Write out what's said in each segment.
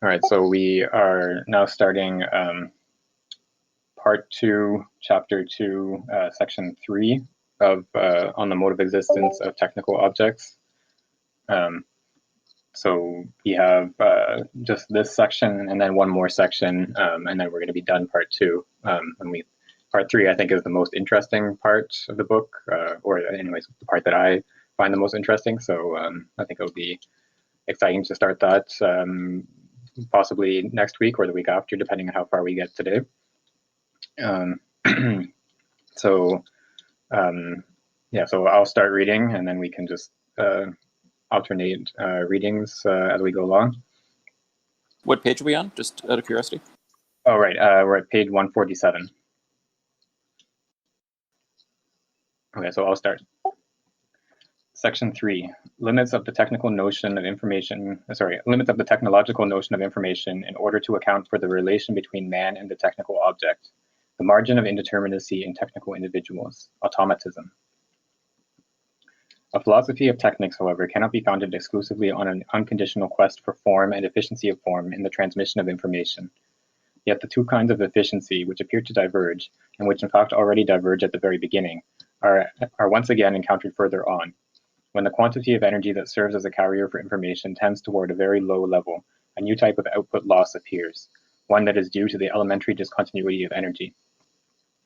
All right, so we are now starting part 2, chapter 2, section 3 of on the mode of existence of technical objects. So we have just this section and then one more section, and then we're going to be done part 2. Part 3, I think, is the most interesting part of the book, or anyways, the part that I find the most interesting. So I think it'll be exciting to start that possibly next week or the week after, depending on how far we get today. So I'll start reading, and then we can just alternate readings as we go along. What page are we on, just out of curiosity? Oh, right. We're at page 147. Okay, so I'll start. Section 3, limits of the technical notion of information, limits of the technological notion of information in order to account for the relation between man and the technical object, the margin of indeterminacy in technical individuals, automatism. A philosophy of technics, however, cannot be founded exclusively on an unconditional quest for form and efficiency of form in the transmission of information. Yet the two kinds of efficiency which appear to diverge, and which in fact already diverge at the very beginning, are once again encountered further on. When the quantity of energy that serves as a carrier for information tends toward a very low level, a new type of output loss appears, one that is due to the elementary discontinuity of energy.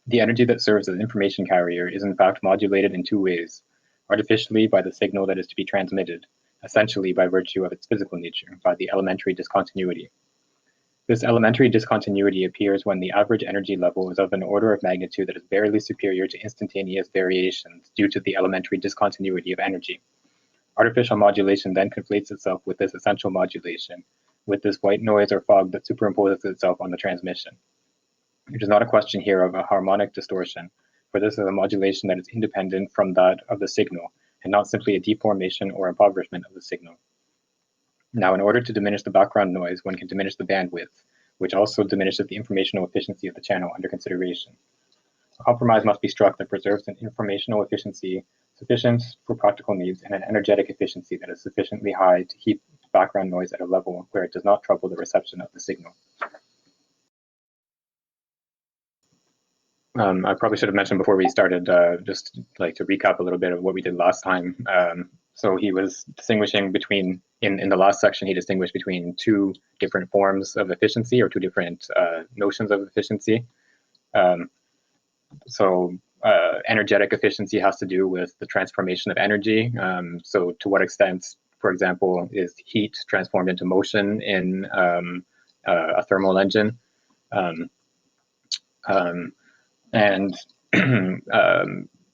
The energy that serves as information carrier is in fact modulated in two ways, artificially by the signal that is to be transmitted, essentially by virtue of its physical nature, by the elementary discontinuity. This elementary discontinuity appears when the average energy level is of an order of magnitude that is barely superior to instantaneous variations due to the elementary discontinuity of energy. Artificial modulation then conflates itself with this essential modulation, with this white noise or fog that superimposes itself on the transmission. It is not a question here of a harmonic distortion, for this is a modulation that is independent from that of the signal, and not simply a deformation or impoverishment of the signal. Now, in order to diminish the background noise, one can diminish the bandwidth, which also diminishes the informational efficiency of the channel under consideration. A compromise must be struck that preserves an informational efficiency sufficient for practical needs and an energetic efficiency that is sufficiently high to keep background noise at a level where it does not trouble the reception of the signal. I probably should have mentioned before we started, just like to recap a little bit of what we did last time. So he was distinguishing between, in the last section, he distinguished between two different forms of efficiency, or two different notions of efficiency. Energetic efficiency has to do with the transformation of energy. So to what extent, for example, is heat transformed into motion in a thermal engine?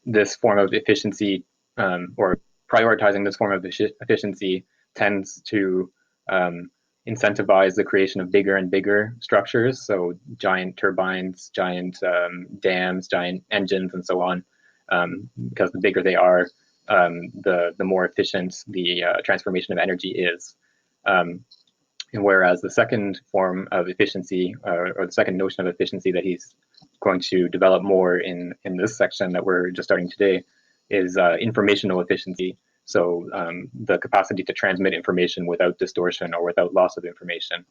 This form of efficiency, or prioritizing this form of efficiency, tends to incentivize the creation of bigger and bigger structures, so giant turbines, giant dams, giant engines, and so on, because the bigger they are, the more efficient the transformation of energy is. And whereas the second form of efficiency, or the second notion of efficiency that he's going to develop more in this section that we're just starting today, is informational efficiency. So the capacity to transmit information without distortion or without loss of information.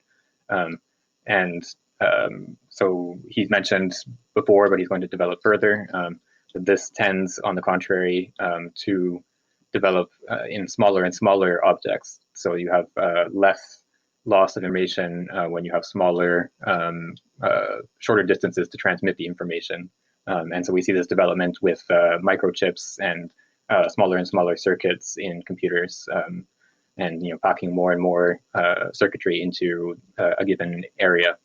So he's mentioned before, but he's going to develop further, that this tends, on the contrary, to develop in smaller and smaller objects. So you have less loss of information when you have smaller, shorter distances to transmit the information. And so we see this development with microchips and smaller and smaller circuits in computers, and packing more and more circuitry into a given area.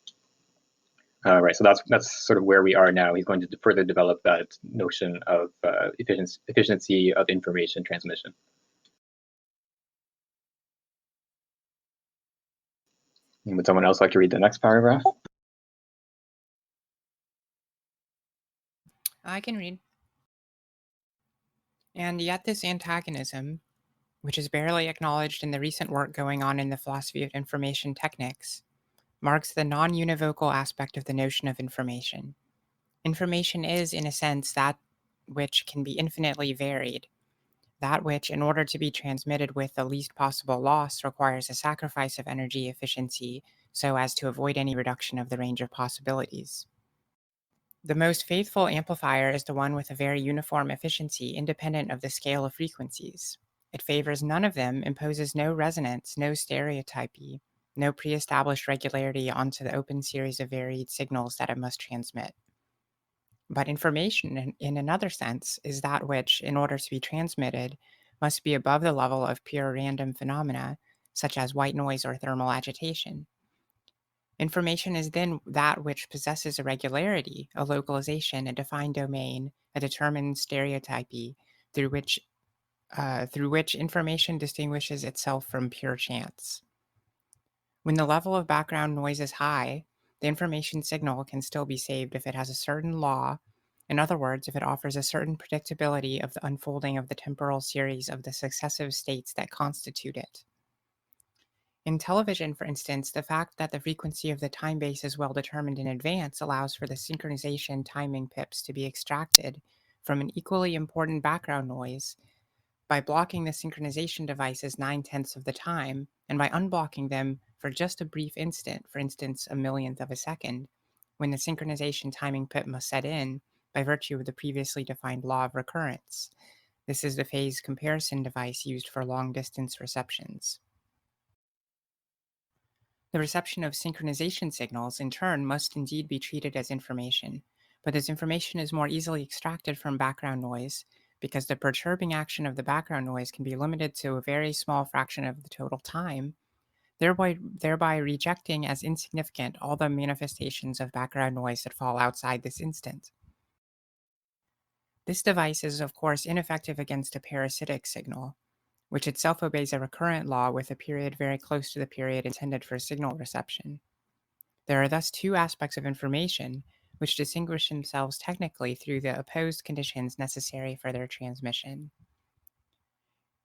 Right, so that's sort of where we are now. He's going to further develop that notion of efficiency of information transmission. Would someone else like to read the next paragraph? I can read. And yet this antagonism, which is barely acknowledged in the recent work going on in the philosophy of information techniques, marks the non-univocal aspect of the notion of information. Information is, in a sense, that which can be infinitely varied, that which, in order to be transmitted with the least possible loss, requires a sacrifice of energy efficiency so as to avoid any reduction of the range of possibilities. The most faithful amplifier is the one with a very uniform efficiency independent of the scale of frequencies. It favors none of them, imposes no resonance, no stereotypy, no pre-established regularity onto the open series of varied signals that it must transmit. But information, in another sense, is that which, in order to be transmitted, must be above the level of pure random phenomena, such as white noise or thermal agitation. Information is then that which possesses a regularity, a localization, a defined domain, a determined stereotypy, through which information distinguishes itself from pure chance. When the level of background noise is high, the information signal can still be saved if it has a certain law. In other words, if it offers a certain predictability of the unfolding of the temporal series of the successive states that constitute it. In television, for instance, the fact that the frequency of the time base is well determined in advance allows for the synchronization timing pips to be extracted from an equally important background noise by blocking the synchronization devices 9/10 of the time, and by unblocking them for just a brief instant, for instance, a millionth of a second, when the synchronization timing pip must set in by virtue of the previously defined law of recurrence. This is the phase comparison device used for long-distance receptions. The reception of synchronization signals, in turn, must indeed be treated as information, but as information is more easily extracted from background noise, because the perturbing action of the background noise can be limited to a very small fraction of the total time, thereby rejecting as insignificant all the manifestations of background noise that fall outside this instant. This device is, of course, ineffective against a parasitic signal, which itself obeys a recurrent law with a period very close to the period intended for signal reception. There are thus two aspects of information which distinguish themselves technically through the opposed conditions necessary for their transmission.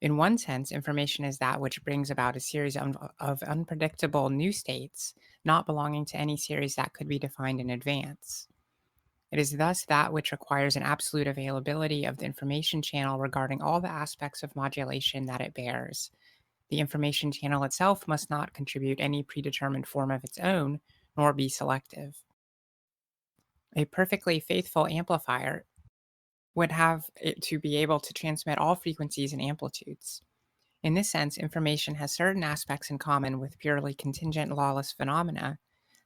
In one sense, information is that which brings about a series of unpredictable new states, not belonging to any series that could be defined in advance. It is thus that which requires an absolute availability of the information channel regarding all the aspects of modulation that it bears. The information channel itself must not contribute any predetermined form of its own, nor be selective. A perfectly faithful amplifier would have it to be able to transmit all frequencies and amplitudes. In this sense, information has certain aspects in common with purely contingent lawless phenomena,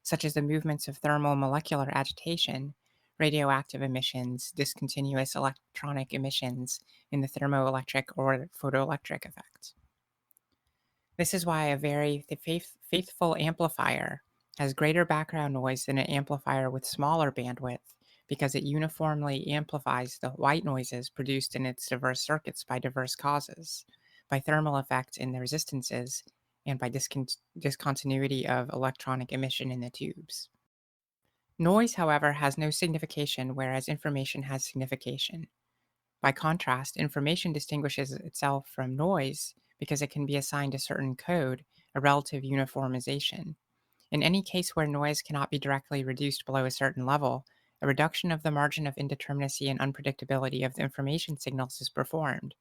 such as the movements of thermal molecular agitation, radioactive emissions, discontinuous electronic emissions in the thermoelectric or photoelectric effects. This is why a very faithful amplifier has greater background noise than an amplifier with smaller bandwidth, because it uniformly amplifies the white noises produced in its diverse circuits by diverse causes, by thermal effect in the resistances, and by discontinuity of electronic emission in the tubes. Noise, however, has no signification, whereas information has signification. By contrast, information distinguishes itself from noise because it can be assigned a certain code, a relative uniformization. In any case where noise cannot be directly reduced below a certain level, a reduction of the margin of indeterminacy and unpredictability of the information signals is performed.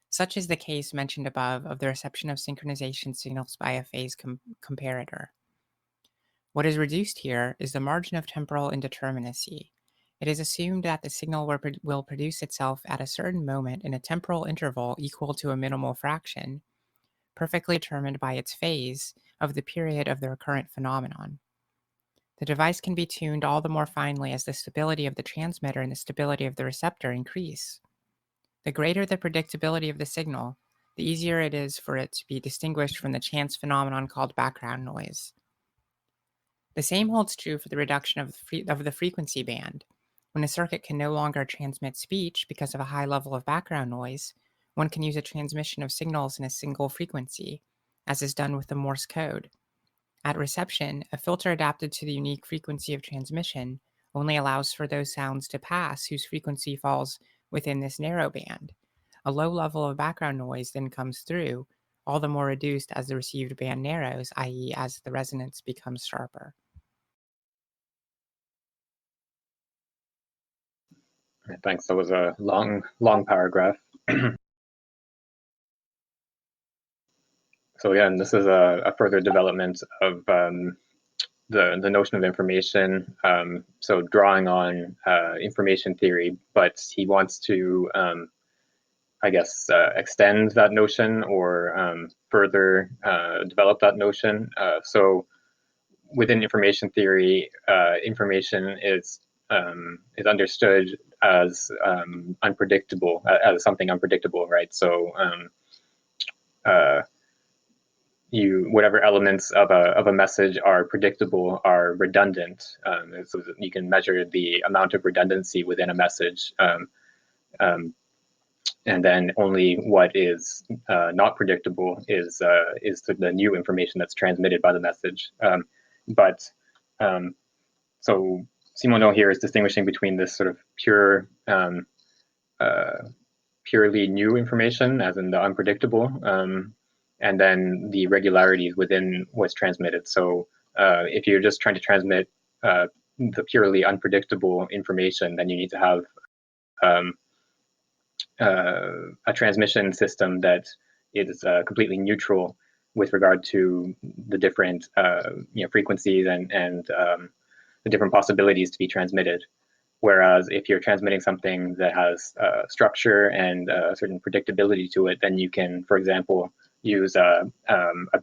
Such is the case mentioned above of the reception of synchronization signals by a phase comparator. What is reduced here is the margin of temporal indeterminacy. It is assumed that the signal will produce itself at a certain moment in a temporal interval equal to a minimal fraction, perfectly determined by its phase, of the period of the recurrent phenomenon. The device can be tuned all the more finely as the stability of the transmitter and the stability of the receptor increase. The greater the predictability of the signal, the easier it is for it to be distinguished from the chance phenomenon called background noise. The same holds true for the reduction of the frequency band. When a circuit can no longer transmit speech because of a high level of background noise, one can use a transmission of signals in a single frequency, as is done with the Morse code. At reception, a filter adapted to the unique frequency of transmission only allows for those sounds to pass whose frequency falls within this narrow band. A low level of background noise then comes through, all the more reduced as the received band narrows, i.e., as the resonance becomes sharper. Thanks. That was a long paragraph. So yeah, and this is a further development of the notion of information. So drawing on information theory, but he wants to, I guess, extend that notion or further develop that notion. So within information theory, information is understood as unpredictable, as something unpredictable, right? So whatever elements of a message are predictable are redundant. So you can measure the amount of redundancy within a message, and then only what is not predictable is the new information that's transmitted by the message. So Simoneau here is distinguishing between this sort of purely new information, as in the unpredictable, and then the regularities within what's transmitted. So if you're just trying to transmit the purely unpredictable information, then you need to have a transmission system that is completely neutral with regard to the different frequencies and the different possibilities to be transmitted. Whereas if you're transmitting something that has structure and a certain predictability to it, then you can, for example, use a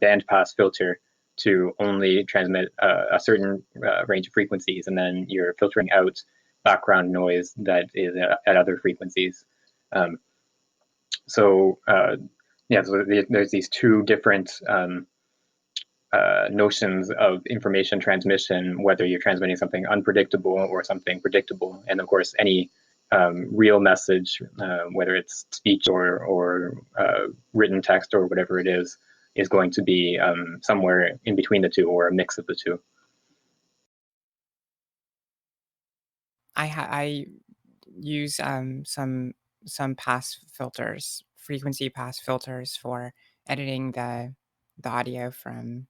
bandpass filter to only transmit a certain range of frequencies, and then you're filtering out background noise that is at other frequencies. So there's these two different notions of information transmission, whether you're transmitting something unpredictable or something predictable. And of course, any real message, whether it's speech or written text or whatever it is going to be somewhere in between the two, or a mix of the two. I use some pass filters, frequency pass filters, for editing the audio from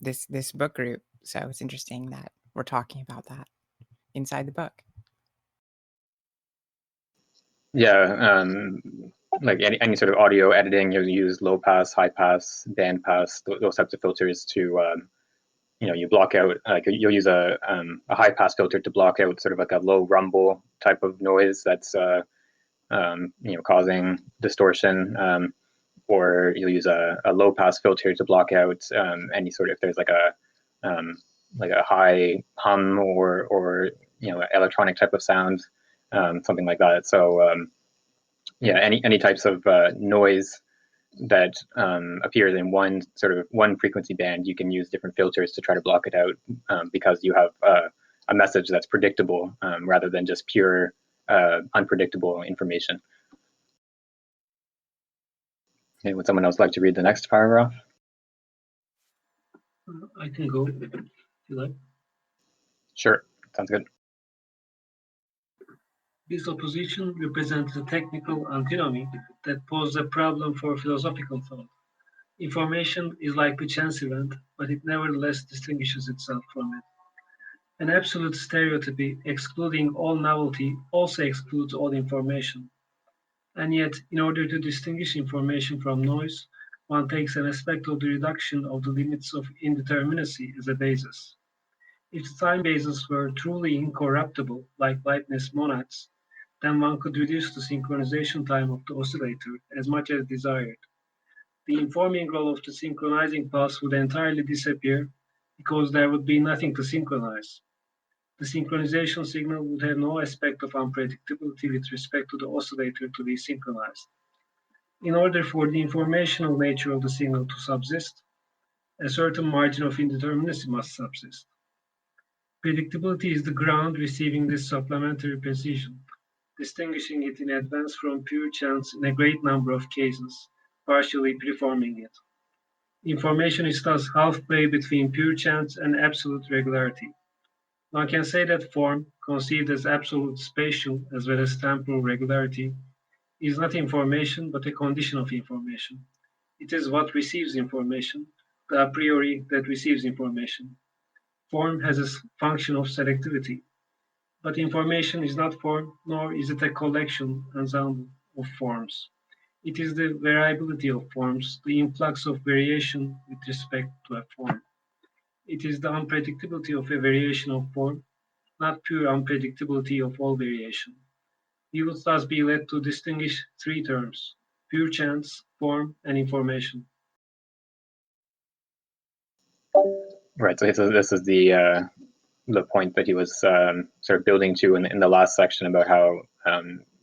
this book group. So it's interesting that we're talking about that inside the book. Yeah, like any sort of audio editing, you'll use low pass, high pass, band pass, those types of filters to you block out, like you'll use a high pass filter to block out sort of like a low rumble type of noise that's causing distortion, or you'll use a low pass filter to block out any sort of, if there's like a high hum or electronic type of sound, something like that. So any types of noise that appears in one frequency band, you can use different filters to try to block it out, because you have a message that's predictable rather than just pure unpredictable information. Okay, would someone else like to read the next paragraph? I can go, if you like. Sure, sounds good. This opposition represents a technical antinomy that poses a problem for philosophical thought. Information is like a chance event, but it nevertheless distinguishes itself from it. An absolute stereotypy excluding all novelty also excludes all information. And yet, in order to distinguish information from noise, one takes an aspect of the reduction of the limits of indeterminacy as a basis. If the time bases were truly incorruptible, like Leibniz monads, then one could reduce the synchronization time of the oscillator as much as desired. The informing role of the synchronizing pulse would entirely disappear because there would be nothing to synchronize. The synchronization signal would have no aspect of unpredictability with respect to the oscillator to be synchronized. In order for the informational nature of the signal to subsist, a certain margin of indeterminacy must subsist. Predictability is the ground receiving this supplementary precision, distinguishing it in advance from pure chance in a great number of cases, partially preforming it. Information is thus halfway between pure chance and absolute regularity. One can say that form, conceived as absolute spatial as well as temporal regularity, is not information but a condition of information. It is what receives information, the a priori that receives information. Form has a function of selectivity, but information is not form, nor is it a collection, ensemble of forms. It is the variability of forms, the influx of variation with respect to a form. It is the unpredictability of a variation of form, not pure unpredictability of all variation. We would thus be led to distinguish three terms: pure chance, form, and information. Right. So this is the point that he was sort of building to in the last section about how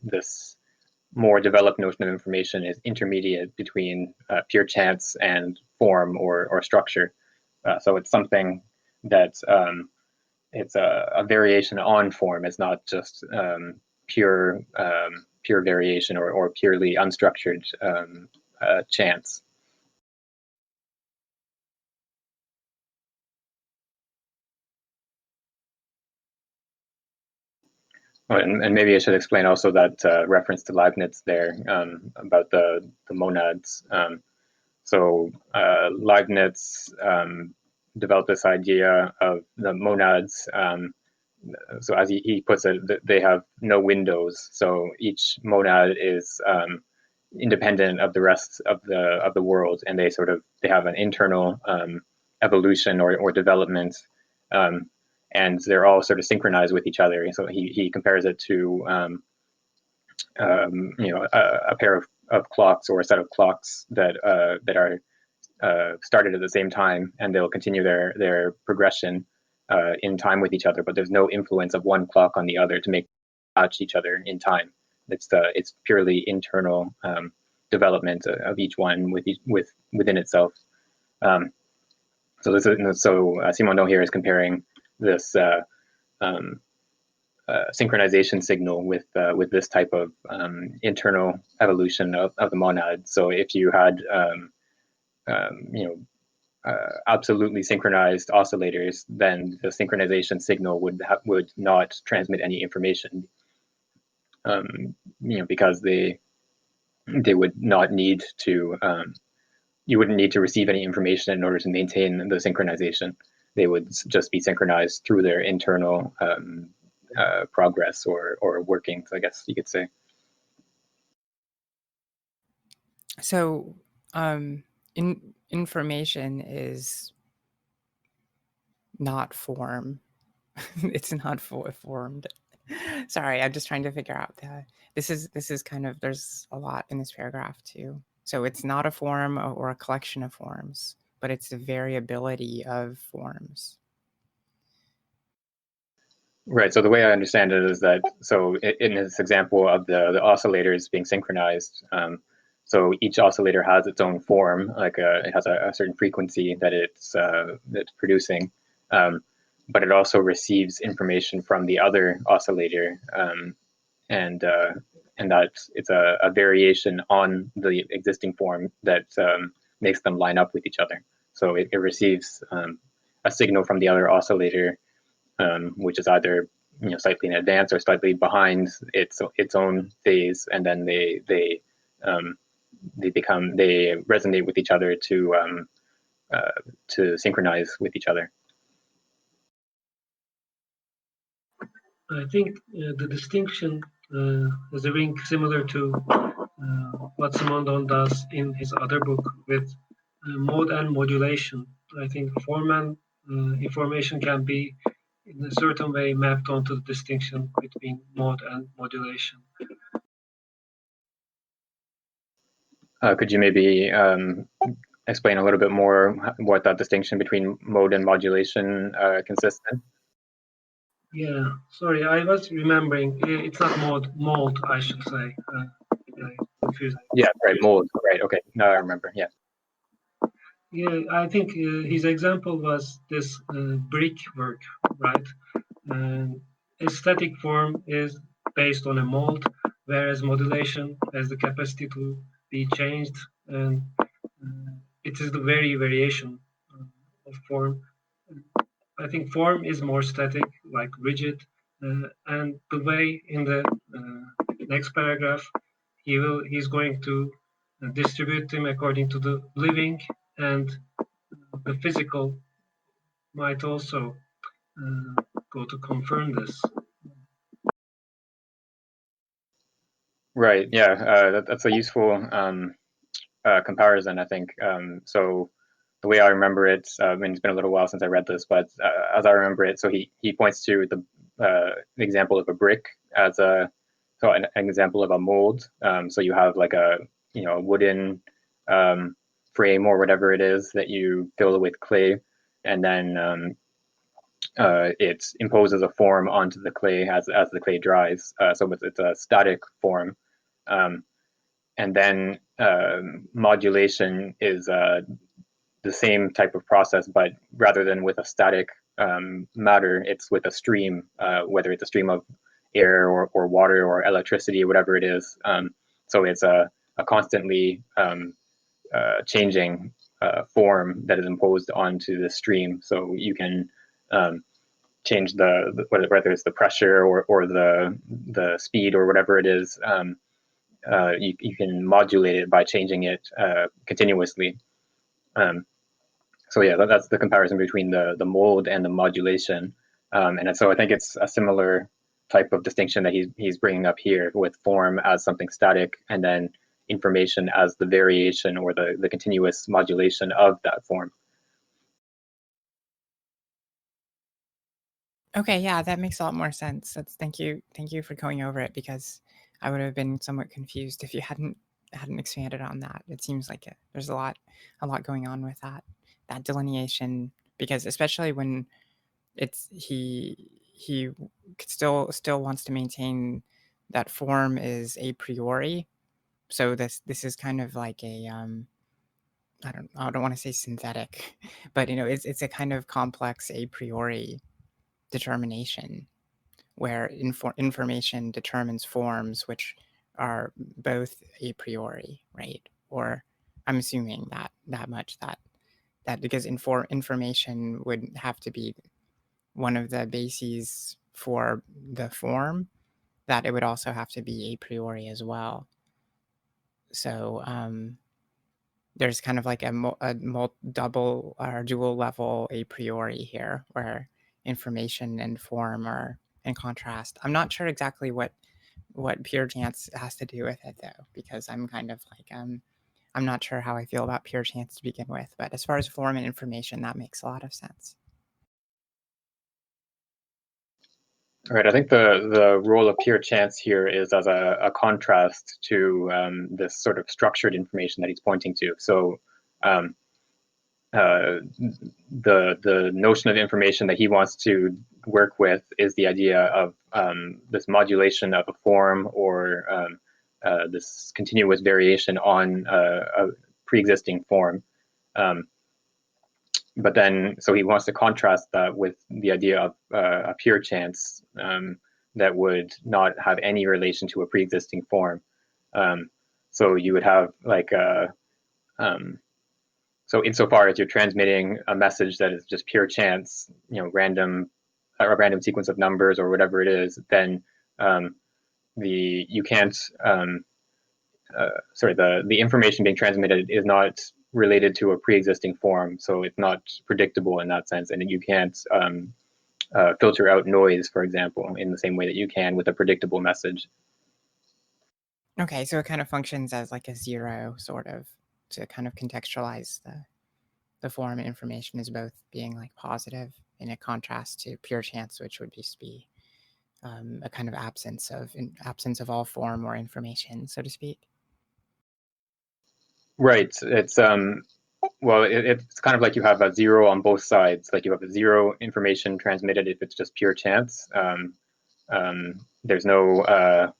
this more developed notion of information is intermediate between pure chance and form or structure. So it's something that it's a variation on form. It's not just pure variation or purely unstructured chance. And maybe I should explain also that reference to Leibniz there about the monads. So Leibniz developed this idea of the monads. So as he puts it, they have no windows. So each monad is independent of the rest of the world, and they have an internal evolution or development. And they're all sort of synchronized with each other. So he compares it to a pair of clocks or a set of clocks that are started at the same time, and they'll continue their progression in time with each other. But there's no influence of one clock on the other to make match each other in time. It's purely internal development of each one within itself. So Simondon here is comparing this synchronization signal with this type of internal evolution of the monad. So if you had absolutely synchronized oscillators, then the synchronization signal would not transmit any information, because they would not need to. You wouldn't need to receive any information in order to maintain the synchronization. They would just be synchronized through their internal progress or workings, I guess you could say. So information is not form. It's not formed. Sorry, I'm just trying to figure out this is kind of, there's a lot in this paragraph too. So it's not a form or a collection of forms, but it's the variability of forms. Right. So the way I understand it is that, so in this example of the oscillators being synchronized, so each oscillator has its own form, like it has a certain frequency that it's producing, but it also receives information from the other oscillator, and that it's a variation on the existing form that makes them line up with each other. So it receives a signal from the other oscillator, which is either slightly in advance or slightly behind its own phase, and then they resonate with each other to synchronize with each other. I think the distinction is a ring similar to what Simondon does in his other book with mode and modulation. I think form and information can be in a certain way mapped onto the distinction between mode and modulation. Could you maybe explain a little bit more what that distinction between mode and modulation consists in? Yeah, sorry, I was remembering. It's not mode, I should say. Confused. Yeah, right, mode. Right, okay. Now I remember. Yeah. Yeah, I think his example was this brick work, right? A static form is based on a mold, whereas modulation has the capacity to be changed, and it is the variation of form. I think form is more static, like rigid, and the way in the next paragraph, he's going to distribute them according to the living, and the physical might also go to confirm this. Right. Yeah, that's a useful comparison, I think. So the way I remember it, and it's been a little while since I read this, but as I remember it, so he points to the example of a brick as an example of a mold. So you have like a wooden frame or whatever it is that you fill with clay, and then it imposes a form onto the clay as the clay dries. So it's a static form. And then modulation is the same type of process, but rather than with a static matter, it's with a stream, whether it's a stream of air or water or electricity or whatever it is. So it's a constantly changing form that is imposed onto the stream. So you can change whether it's the pressure or the speed or whatever it is. You can modulate it by changing it continuously. So yeah, that's the comparison between the mold and the modulation. And so I think it's a similar type of distinction that he's bringing up here, with form as something static and then information as the variation or the continuous modulation of that form. Okay, yeah, that makes a lot more sense. Thank you for going over it, because I would have been somewhat confused if you hadn't expanded on that. It seems like there's a lot going on with that delineation, because especially when it's he still wants to maintain that form is a priori. So this is kind of like a I don't want to say synthetic, but it's a kind of complex a priori determination, where information determines forms which are both a priori, right? Or I'm assuming that much, that because information would have to be one of the bases for the form, that it would also have to be a priori as well. So there's kind of like a double or dual level a priori here, where information and form are in contrast. I'm not sure exactly what pure chance has to do with it, though, because I'm kind of like I'm not sure how I feel about pure chance to begin with. But as far as form and information, that makes a lot of sense. Right. I think the role of pure chance here is as a contrast to this sort of structured information that he's pointing to. So the notion of information that he wants to work with is the idea of this modulation of a form, or this continuous variation on a pre-existing form. But then, so he wants to contrast that with the idea of a pure chance that would not have any relation to a pre-existing form. So you would have like so insofar as you're transmitting a message that is just pure chance, a random sequence of numbers or whatever it is, then you can't the information being transmitted is not related to a pre-existing form, so it's not predictable in that sense, and you can't filter out noise, for example, in the same way that you can with a predictable message. Okay, so it kind of functions as like a zero, sort of, to kind of contextualize the form information as both being like positive, in a contrast to pure chance, which would just be a kind of absence of all form or information, so to speak. Right. It's well, it's kind of like you have a zero on both sides. Like you have a zero information transmitted if it's just pure chance. There's no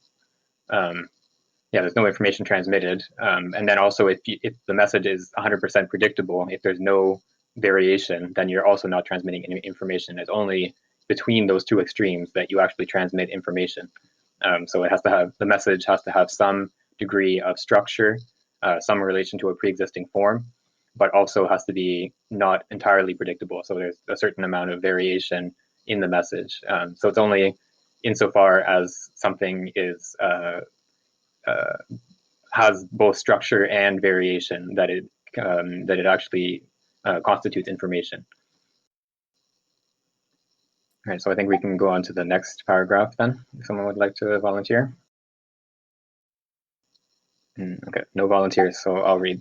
there's no information transmitted. And then also, if the message is 100% predictable, if there's no variation, then you're also not transmitting any information. It's only between those two extremes that you actually transmit information. So the message has to have some degree of structure, some relation to a pre-existing form, but also has to be not entirely predictable. So there's a certain amount of variation in the message. So it's only insofar as something is has both structure and variation that it actually constitutes information. All right, so I think we can go on to the next paragraph then, if someone would like to volunteer. Okay, no volunteers, so I'll read.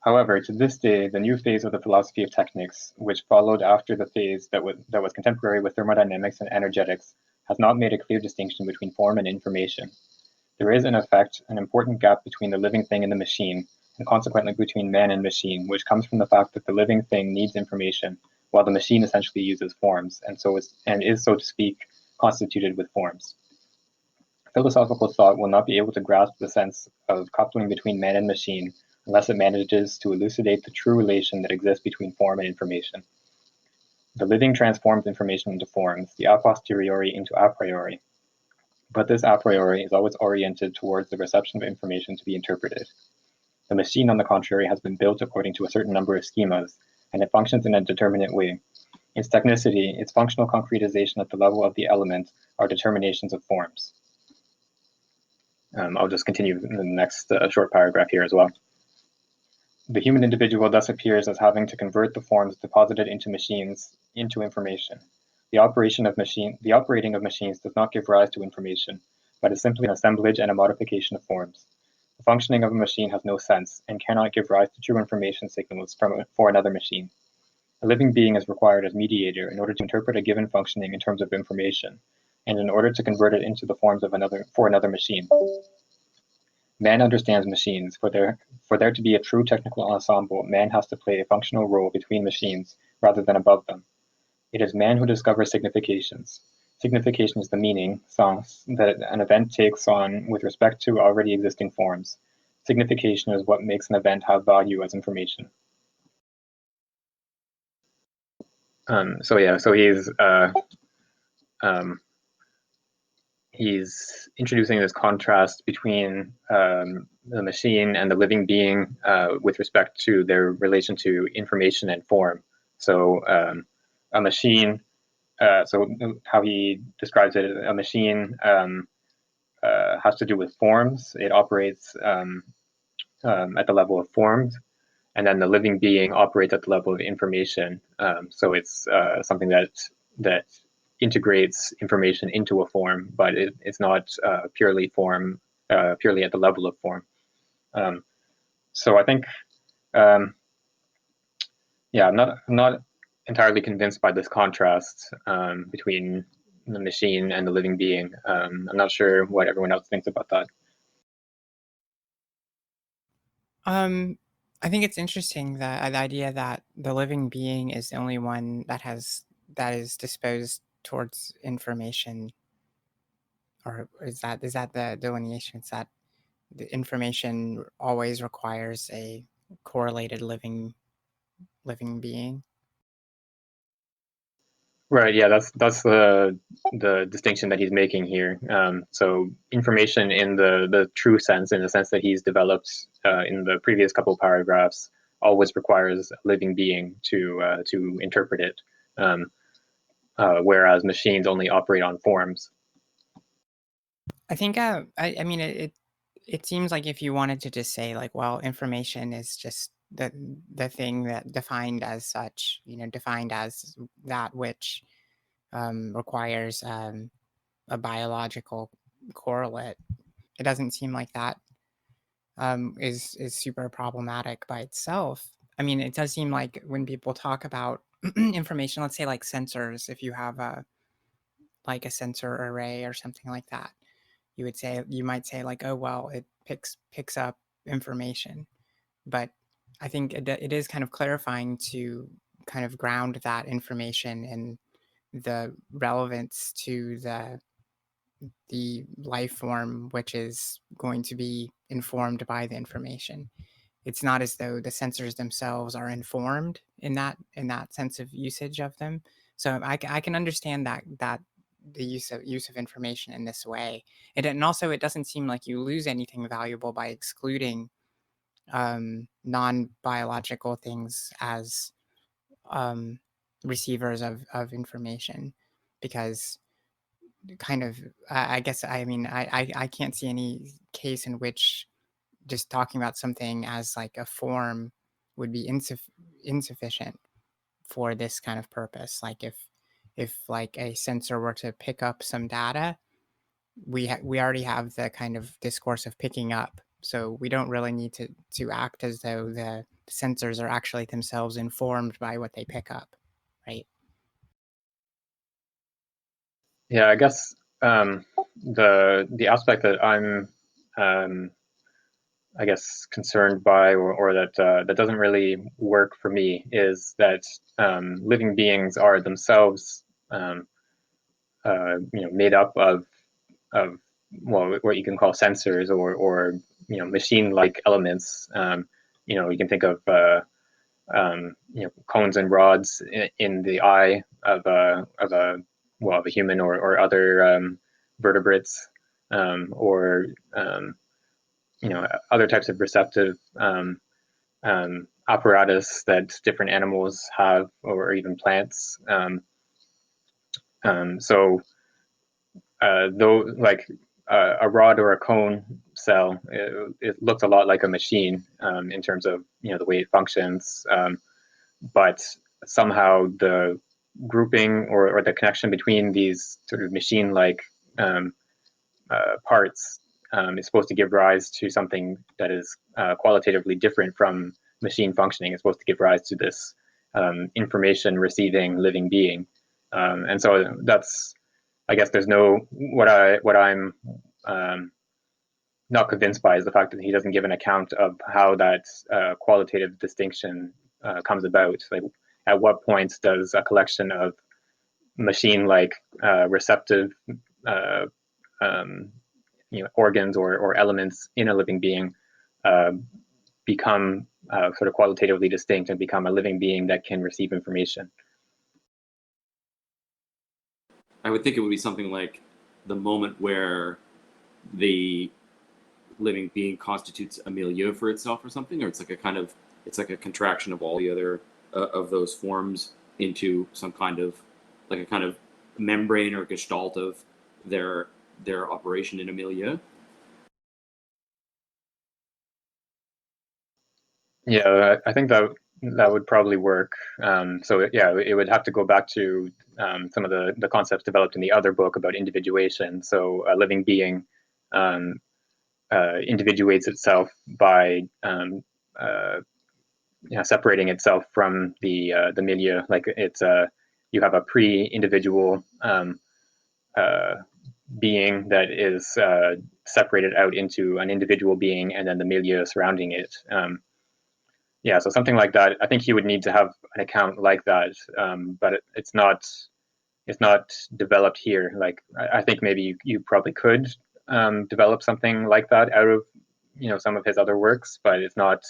However, to this day, the new phase of the philosophy of technics, which followed after the phase that was contemporary with thermodynamics and energetics, has not made a clear distinction between form and information. There is, in effect, an important gap between the living thing and the machine, and consequently between man and machine, which comes from the fact that the living thing needs information, while the machine essentially uses forms, and is, so to speak, constituted with forms. Philosophical thought will not be able to grasp the sense of coupling between man and machine unless it manages to elucidate the true relation that exists between form and information. The living transforms information into forms, the a posteriori into a priori, but this a priori is always oriented towards the reception of information to be interpreted. The machine, on the contrary, has been built according to a certain number of schemas, and it functions in a determinate way. Its technicity, its functional concretization at the level of the element, are determinations of forms. I'll just continue in the next short paragraph here as well. The human individual thus appears as having to convert the forms deposited into machines into information. The operating of machines does not give rise to information, but is simply an assemblage and a modification of forms. The functioning of a machine has no sense and cannot give rise to true information signals for another machine. A living being is required as mediator in order to interpret a given functioning in terms of information, and in order to convert it into the forms of another machine. Man understands machines. For there to be a true technical ensemble, man has to play a functional role between machines rather than above them. It is man who discovers significations. Signification is the meaning, sens, that an event takes on with respect to already existing forms. Signification is what makes an event have value as information. He's introducing this contrast between the machine and the living being with respect to their relation to information and form. So a machine, so how he describes it, a machine has to do with forms. It operates at the level of forms, and then the living being operates at the level of information. So it's something that integrates information into a form, but it's not purely at the level of form. So I think, I'm not entirely convinced by this contrast between the machine and the living being. I'm not sure what everyone else thinks about that. I think it's interesting that the idea that the living being is the only one that is disposed towards information, or is that the delineation? It's that the information always requires a correlated living being. Right. Yeah, that's the distinction that he's making here. So information in the true sense, in the sense that he's developed in the previous couple paragraphs, always requires a living being to interpret it, whereas machines only operate on forms. I think I mean it seems like if you wanted to just say like, well, information is just the thing that defined as such, defined as that which requires a biological correlate. It doesn't seem like that is super problematic by itself. I mean, it does seem like when people talk about information, let's say like sensors, if you have a sensor array or something like that, you might say like, oh well, it picks up information. But I think it is kind of clarifying to kind of ground that information in the relevance to the life form, which is going to be informed by the information. It's not as though the sensors themselves are informed in that sense of usage of them. So I can understand that the use of information in this way. And also it doesn't seem like you lose anything valuable by excluding non-biological things as receivers of information, because kind of I guess I mean I can't see any case in which just talking about something as like a form would be insufficient for this kind of purpose. Like if like a sensor were to pick up some data, we already have the kind of discourse of picking up, so we don't really need to act as though sensors are actually themselves informed by what they pick up, right? Yeah, I guess the aspect that I'm I guess concerned by, or that that doesn't really work for me, is that living beings are themselves made up of well, what you can call sensors, or machine-like elements. You can think of cones and rods in the eye of a human, or other vertebrates, or other types of receptive apparatus that different animals have, or even plants. So though, like a rod or a cone cell, it looks a lot like a machine in terms of the way it functions, but somehow the grouping, or the connection between these sort of machine-like parts is supposed to give rise to something that is qualitatively different from machine functioning. It's supposed to give rise to this information receiving living being, and so that's, I guess, there's no, what I'm not convinced by is the fact that he doesn't give an account of how that qualitative distinction comes about. Like, at what point does a collection of machine-like receptive organs, or elements in a living being become sort of qualitatively distinct and become a living being that can receive information? I would think it would be something like the moment where the living being constitutes a milieu for itself or something, or it's like a contraction of all the other of those forms into some kind of membrane or gestalt of their operation in a milieu. Yeah, I think that would probably work. So yeah, it would have to go back to some of the concepts developed in the other book about individuation. So a living being individuates itself by separating itself from the milieu. Like, it's you have a pre-individual being that is separated out into an individual being, and then the milieu surrounding it. Yeah, so something like that. I think he would need to have an account like that, but it's not developed here. Like, I think maybe you probably could develop something like that out of some of his other works, but it's not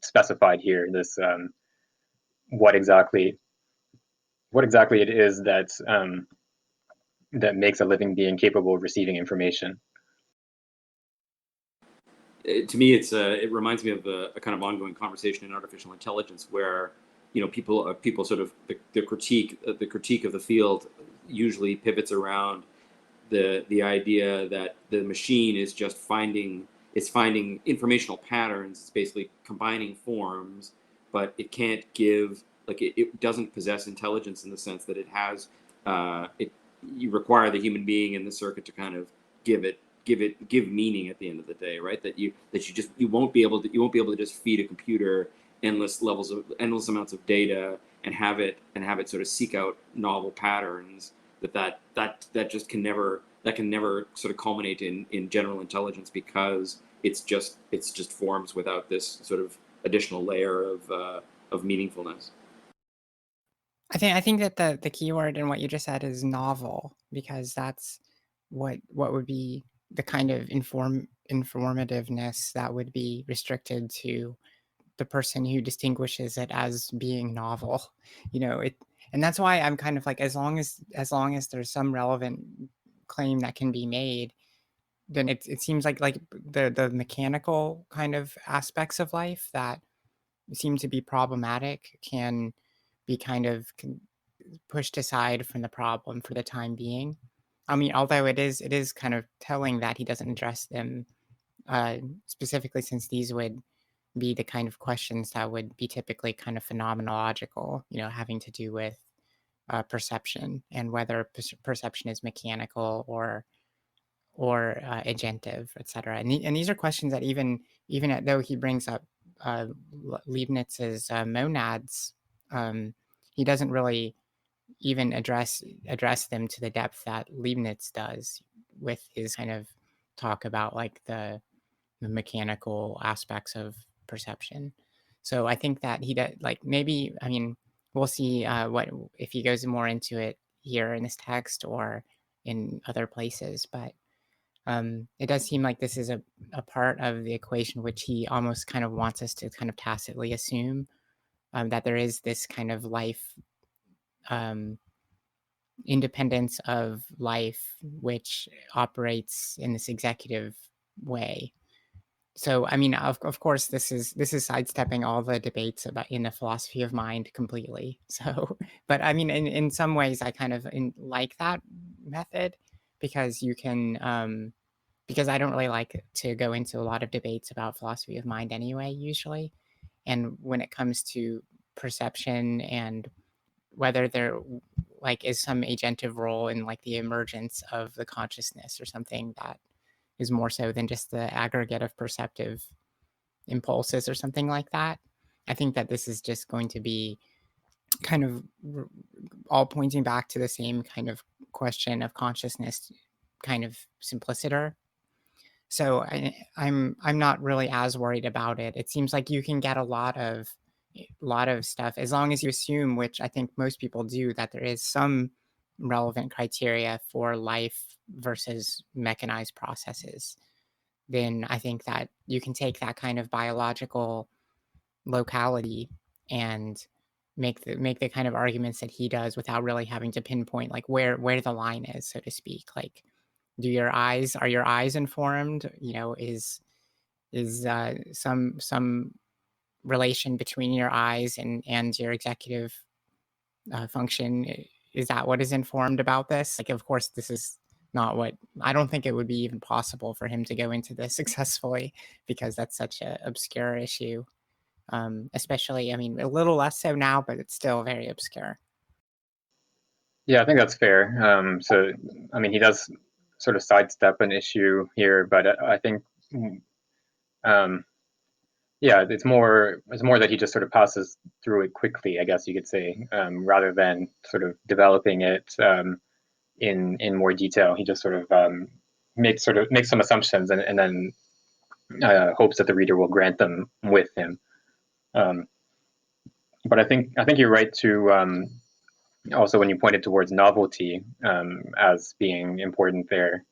specified here. This what exactly it is that that makes a living being capable of receiving information. To me, it reminds me of a kind of ongoing conversation in artificial intelligence where people sort of the critique of the field usually pivots around the idea that the machine is just finding informational patterns. It's basically combining forms, but it can't give, like, it doesn't possess intelligence in the sense that it has it. You require the human being in the circuit to kind of give meaning at the end of the day, right? You won't be able to just feed a computer endless amounts of data and have it sort of seek out novel patterns that just can never sort of culminate in general intelligence, because it's just forms without this sort of additional layer of meaningfulness. I think that the key word in what you just said is novel, because that's what would be the kind of informativeness that would be restricted to the person who distinguishes it as being novel. It, and that's why I'm kind of like, as long as there's some relevant claim that can be made, then it seems like the mechanical kind of aspects of life that seem to be problematic can be kind of pushed aside from the problem for the time being. I mean, although it is kind of telling that he doesn't address them specifically, since these would be the kind of questions that would be typically kind of phenomenological, having to do with perception, and whether perception is mechanical or agentive, etc. And these are questions that even though he brings up Leibniz's monads, he doesn't really even address them to the depth that Leibniz does with his kind of talk about like the mechanical aspects of perception. So I think that he does, like, maybe, I mean, we'll see what if he goes more into it here in this text or in other places, but it does seem like this is a part of the equation which he almost kind of wants us to kind of tacitly assume, that there is this kind of life, independence of life, which operates in this executive way. So, I mean, of course, this is sidestepping all the debates about in the philosophy of mind completely. So, but I mean, in some ways, I kind of like that method, because you can, because I don't really like to go into a lot of debates about philosophy of mind anyway, usually. And when it comes to perception and whether there like is some agentive role in like the emergence of the consciousness or something that is more so than just the aggregate of perceptive impulses or something like that. I think that this is just going to be kind of all pointing back to the same kind of question of consciousness, kind of simpliciter. So I'm not really as worried about it. It seems like you can get a lot of stuff as long as you assume, which I think most people do, that there is some relevant criteria for life versus mechanized processes. Then I think that you can take that kind of biological locality and make the kind of arguments that he does without really having to pinpoint like where the line is, so to speak. Like, are your eyes informed? You know, is some relation between your eyes and your executive function? Is that what is informed about this? Like, of course, this is not what, I don't think it would be even possible for him to go into this successfully, because that's such an obscure issue. Especially, I mean, a little less so now, but it's still very obscure. Yeah, I think that's fair. So, I mean, he does sort of sidestep an issue here, but I think, yeah, it's more that he just sort of passes through it quickly, I guess you could say, rather than sort of developing it in more detail. He just sort of makes some assumptions and then hopes that the reader will grant them with him. But I think you're right to also when you pointed towards novelty as being important there.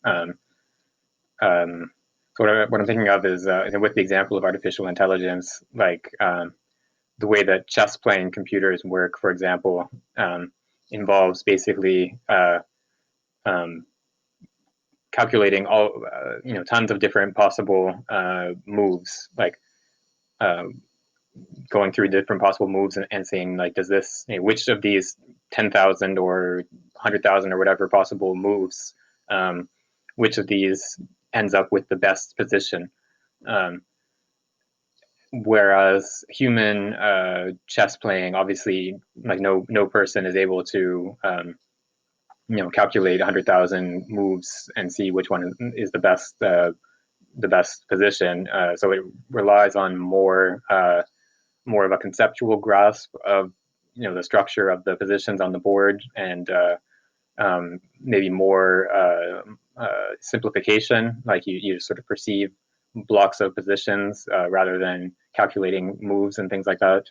So what I'm thinking of is with the example of artificial intelligence, like the way that chess playing computers work, for example, involves basically calculating all tons of different possible moves, like going through different possible moves and saying like, does this, which of these 10,000 or 100,000 or whatever possible moves, which of these ends up with the best position? Whereas human chess playing, obviously, like no person is able to calculate 100,000 moves and see which one is the best position. So it relies on more of a conceptual grasp of the structure of the positions on the board, and maybe more simplification, like you sort of perceive blocks of positions rather than calculating moves and things like that.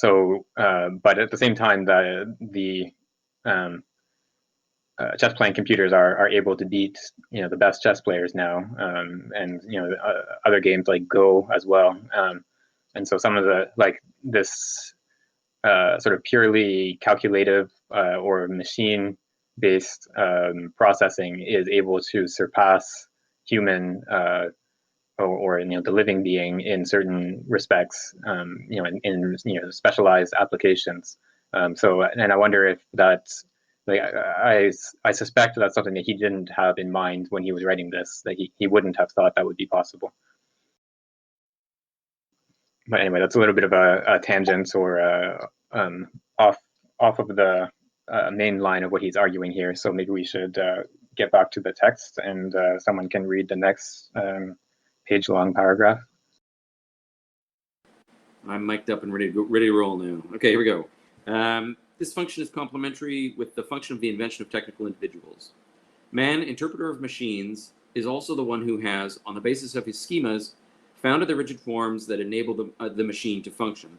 But at the same time, the chess playing computers are able to beat the best chess players now, and other games like Go as well. And so some of the this sort of purely calculative or machine based processing is able to surpass human or the living being in certain respects, in specialized applications. And I wonder if that's like I suspect that's something that he didn't have in mind when he was writing this, that he wouldn't have thought that would be possible. But anyway, that's a little bit of a tangent or off of the main line of what he's arguing here. So maybe we should get back to the text, and someone can read the next page-long paragraph. I'm mic'd up and ready to roll now. Okay, here we go. This function is complementary with the function of the invention of technical individuals. Man, interpreter of machines, is also the one who has, on the basis of his schemas, founded the rigid forms that enable the machine to function.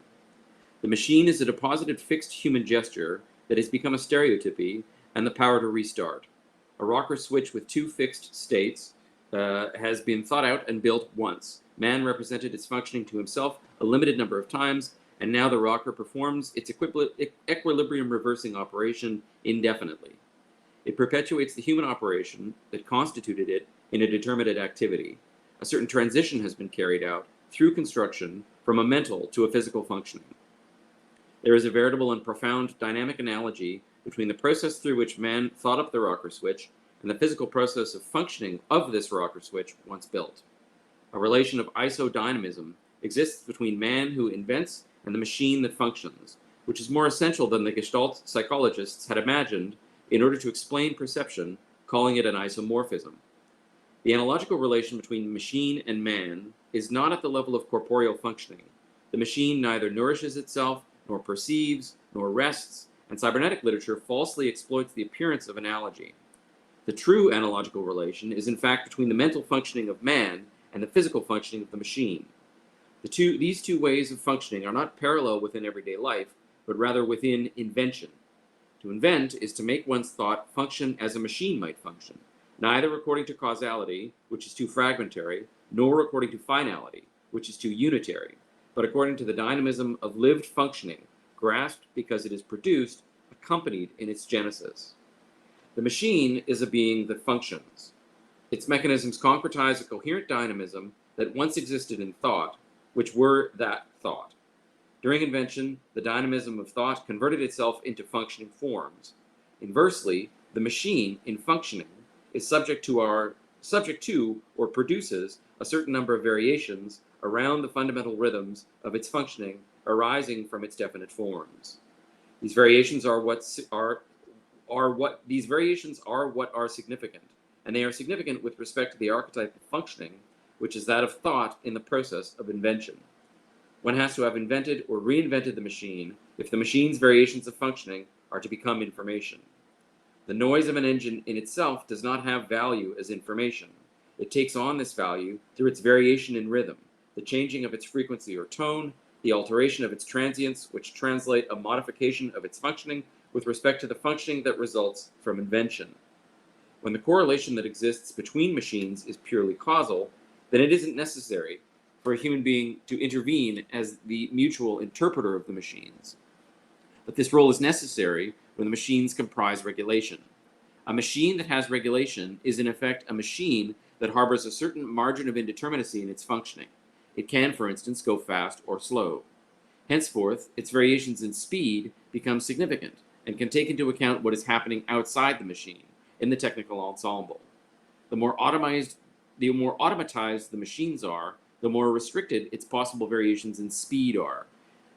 The machine is a deposited fixed human gesture that has become a stereotypy and the power to restart. A rocker switch with two fixed states has been thought out and built once. Man represented its functioning to himself a limited number of times, and now the rocker performs its equilibrium reversing operation indefinitely. It perpetuates the human operation that constituted it in a determinate activity. A certain transition has been carried out through construction from a mental to a physical functioning. There is a veritable and profound dynamic analogy between the process through which man thought up the rocker switch and the physical process of functioning of this rocker switch once built. A relation of isodynamism exists between man who invents and the machine that functions, which is more essential than the Gestalt psychologists had imagined in order to explain perception, calling it an isomorphism. The analogical relation between machine and man is not at the level of corporeal functioning. The machine neither nourishes itself, nor perceives, nor rests, and cybernetic literature falsely exploits the appearance of analogy. The true analogical relation is in fact between the mental functioning of man and the physical functioning of the machine. These two ways of functioning are not parallel within everyday life, but rather within invention. To invent is to make one's thought function as a machine might function, neither according to causality, which is too fragmentary, nor according to finality, which is too unitary, but according to the dynamism of lived functioning, grasped because it is produced, accompanied in its genesis. The machine is a being that functions. Its mechanisms concretize a coherent dynamism that once existed in thought, which were that thought. During invention, the dynamism of thought converted itself into functioning forms. Inversely, the machine, in functioning, is subject to or produces a certain number of variations around the fundamental rhythms of its functioning arising from its definite forms. These variations are what are significant, and they are significant with respect to the archetype of functioning, which is that of thought in the process of invention. One has to have invented or reinvented the machine if the machine's variations of functioning are to become information. The noise of an engine in itself does not have value as information. It takes on this value through its variation in rhythm, the changing of its frequency or tone, the alteration of its transients, which translate a modification of its functioning with respect to the functioning that results from invention. When the correlation that exists between machines is purely causal, then it isn't necessary for a human being to intervene as the mutual interpreter of the machines. But this role is necessary when the machines comprise regulation. A machine that has regulation is in effect a machine that harbors a certain margin of indeterminacy in its functioning. It can, for instance, go fast or slow. Henceforth, its variations in speed become significant and can take into account what is happening outside the machine, in the technical ensemble. The more automatized the machines are, the more restricted its possible variations in speed are.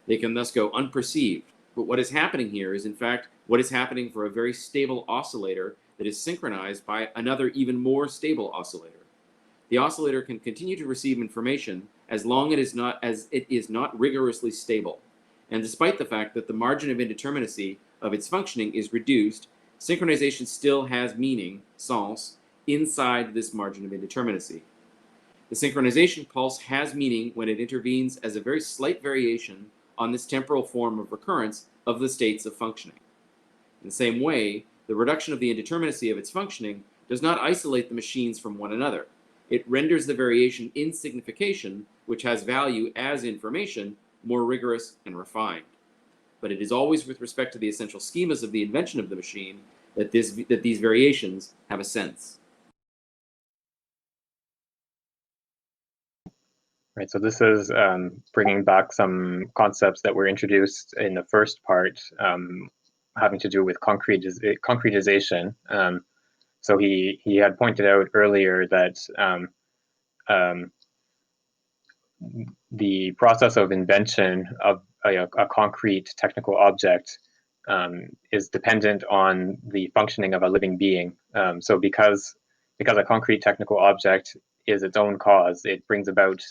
They can thus go unperceived. But what is happening here is, in fact, what is happening for a very stable oscillator that is synchronized by another even more stable oscillator. The oscillator can continue to receive information as long as it is not rigorously stable. And despite the fact that the margin of indeterminacy of its functioning is reduced, synchronization still has meaning, sens, inside this margin of indeterminacy. The synchronization pulse has meaning when it intervenes as a very slight variation on this temporal form of recurrence of the states of functioning. In the same way, the reduction of the indeterminacy of its functioning does not isolate the machines from one another. It renders the variation in signification, which has value as information, more rigorous and refined. But it is always with respect to the essential schemas of the invention of the machine that these variations have a sense. Right, so this is bringing back some concepts that were introduced in the first part, having to do with concretization. So he had pointed out earlier that the process of invention of a concrete technical object is dependent on the functioning of a living being. So because a concrete technical object is its own cause, it brings about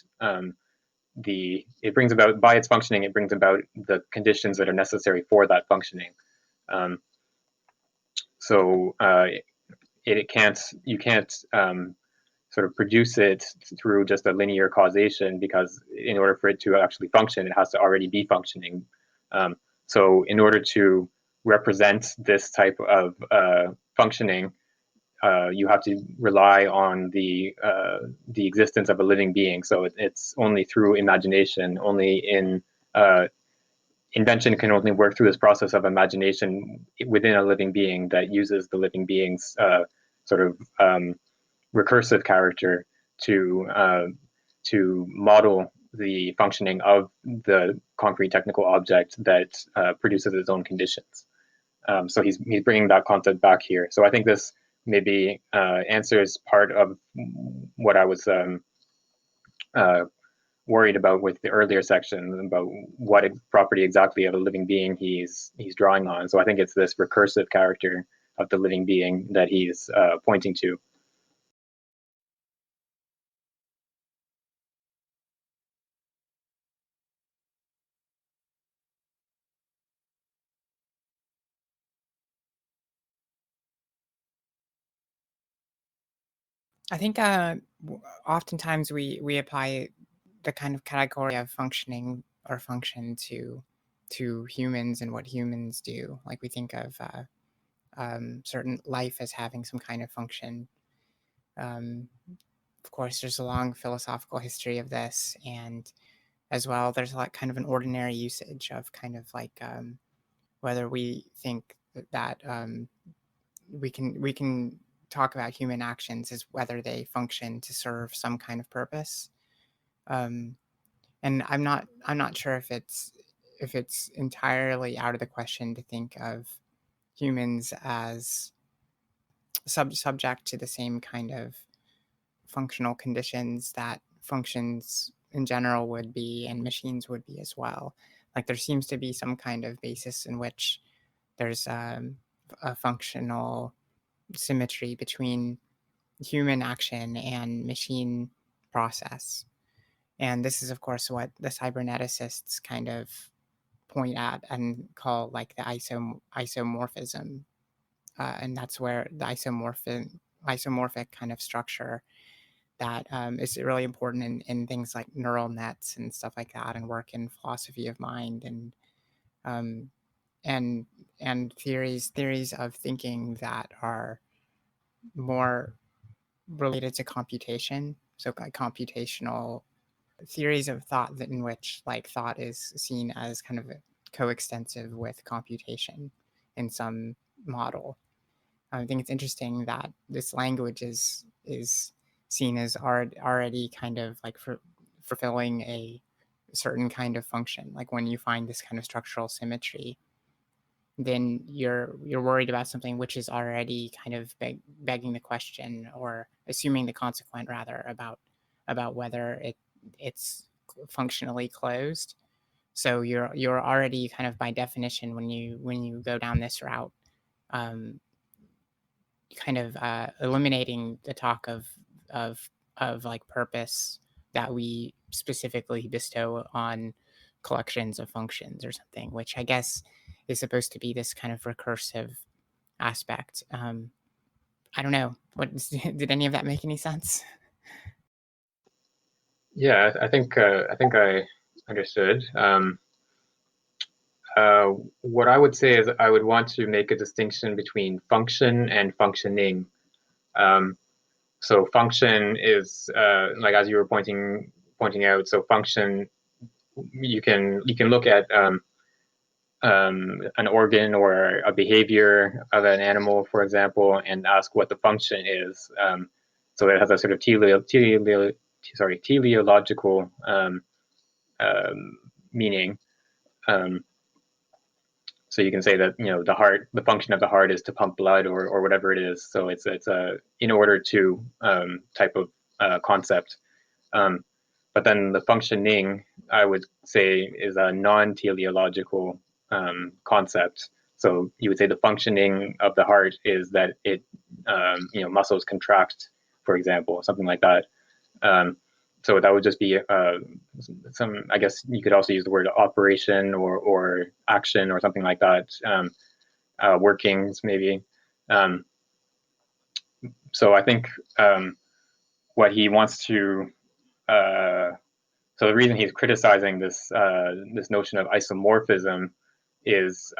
it brings about, by its functioning, it brings about the conditions that are necessary for that functioning. So you can't sort of produce it through just a linear causation, because in order for it to actually function, it has to already be functioning. So in order to represent this type of functioning, you have to rely on the existence of a living being. So it's only through imagination, invention can only work through this process of imagination within a living being that uses the living being's sort of recursive character to model the functioning of the concrete technical object that produces its own conditions. So he's bringing that concept back here. So I think this maybe answers part of what I was worried about with the earlier section about what property exactly of a living being he's drawing on. So I think it's this recursive character of the living being that he's pointing to. I think oftentimes we apply the kind of category of functioning or function to humans and what humans do. Like we think of certain life as having some kind of function. Of course, there's a long philosophical history of this, and as well, there's like kind of an ordinary usage of kind of like whether we think that we can talk about human actions as whether they function to serve some kind of purpose. And I'm not sure if it's entirely out of the question to think of humans as subject to the same kind of functional conditions that functions in general would be and machines would be as well. Like there seems to be some kind of basis in which there's a functional symmetry between human action and machine process. And this is, of course, what the cyberneticists kind of point at and call like the isomorphism. And that's where the isomorphic kind of structure that is really important in things like neural nets and stuff like that, and work in philosophy of mind um, and theories of thinking that are more related to computation. So like computational theories of thought that in which like thought is seen as kind of coextensive with computation in some model. I think it's interesting that this language is seen as already kind of like fulfilling a certain kind of function. Like when you find this kind of structural symmetry, then you're worried about something which is already kind of begging the question, or assuming the consequent rather, about whether it's functionally closed. So you're already kind of by definition, when you go down this route, kind of eliminating the talk of like purpose that we specifically bestow on collections of functions or something, which I guess is supposed to be this kind of recursive aspect. I don't know. Did any of that make any sense? Yeah, I think I understood. What I would say is I would want to make a distinction between function and functioning. So function is like, as you were pointing out. So function, you can look at an organ or a behavior of an animal, for example, and ask what the function is. So it has a sort of teleological meaning. So you can say that the heart, the function of the heart is to pump blood, or whatever it is. So it's a in order to type of concept. But then the functioning, I would say, is a non-teleological concept. So you would say the functioning of the heart is that it muscles contract, for example, something like that. so that would just be some, I guess you could also use the word operation or action or something like that, workings maybe. So I think what he wants to, so the reason he's criticizing this this notion of isomorphism is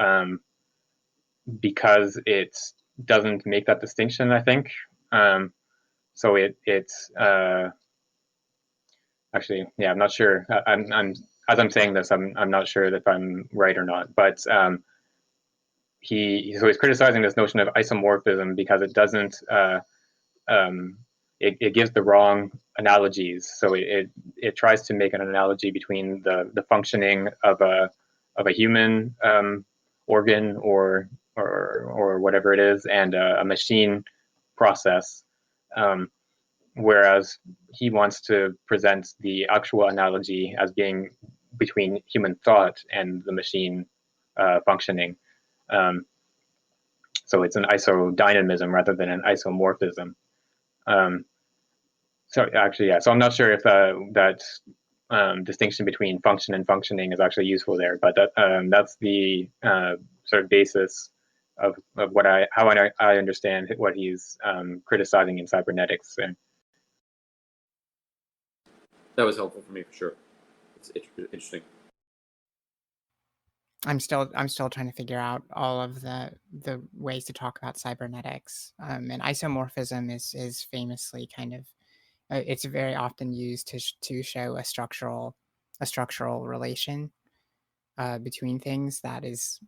because it doesn't make that distinction, I think. So it's actually, yeah, I'm not sure. I'm as I'm saying this, I'm not sure if I'm right or not. But so he's criticizing this notion of isomorphism because it doesn't it gives the wrong analogies. So it tries to make an analogy between the functioning of a human organ or whatever it is and a machine process. Whereas he wants to present the actual analogy as being between human thought and the machine functioning. So it's an isodynamism rather than an isomorphism. So actually, yeah. So I'm not sure if that distinction between function and functioning is actually useful there, but that's the sort of basis of what how I understand what he's criticizing in cybernetics. And that was helpful for me for sure. It's interesting. I'm still trying to figure out all of the ways to talk about cybernetics. And isomorphism is famously kind of it's very often used to show a structural relation between things that is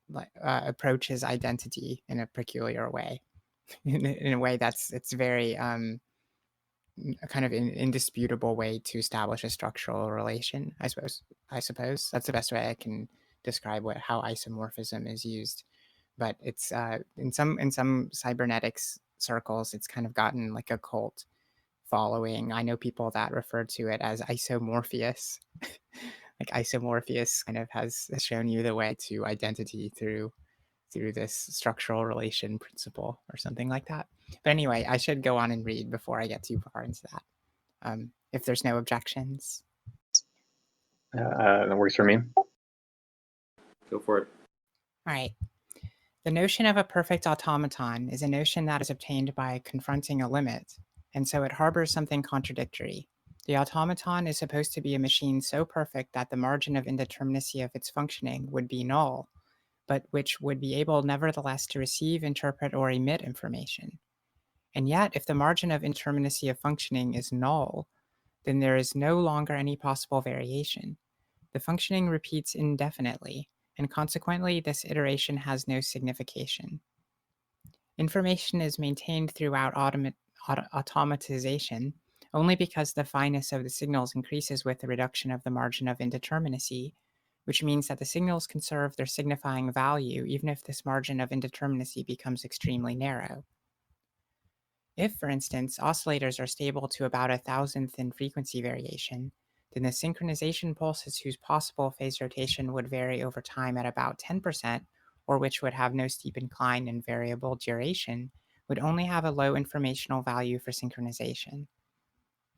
like approaches identity in a peculiar way, in a way it's very kind of an indisputable way to establish a structural relation. I suppose that's the best way I can describe how isomorphism is used. But it's in some cybernetics circles, it's kind of gotten like a cult following. I know people that refer to it as isomorpheus. Like isomorpheus kind of has shown you the way to identity through this structural relation principle or something like that. But anyway, I should go on and read before I get too far into that. If there's no objections. That works for me. Go for it. All right. The notion of a perfect automaton is a notion that is obtained by confronting a limit, and so it harbors something contradictory. The automaton is supposed to be a machine so perfect that the margin of indeterminacy of its functioning would be null, but which would be able nevertheless to receive, interpret, or emit information. And yet, if the margin of indeterminacy of functioning is null, then there is no longer any possible variation. The functioning repeats indefinitely, and consequently this iteration has no signification. Information is maintained throughout automatization only because the fineness of the signals increases with the reduction of the margin of indeterminacy, which means that the signals conserve their signifying value even if this margin of indeterminacy becomes extremely narrow. If, for instance, oscillators are stable to about 1,000th in frequency variation, then the synchronization pulses whose possible phase rotation would vary over time at about 10%, or which would have no steep incline and variable duration, would only have a low informational value for synchronization.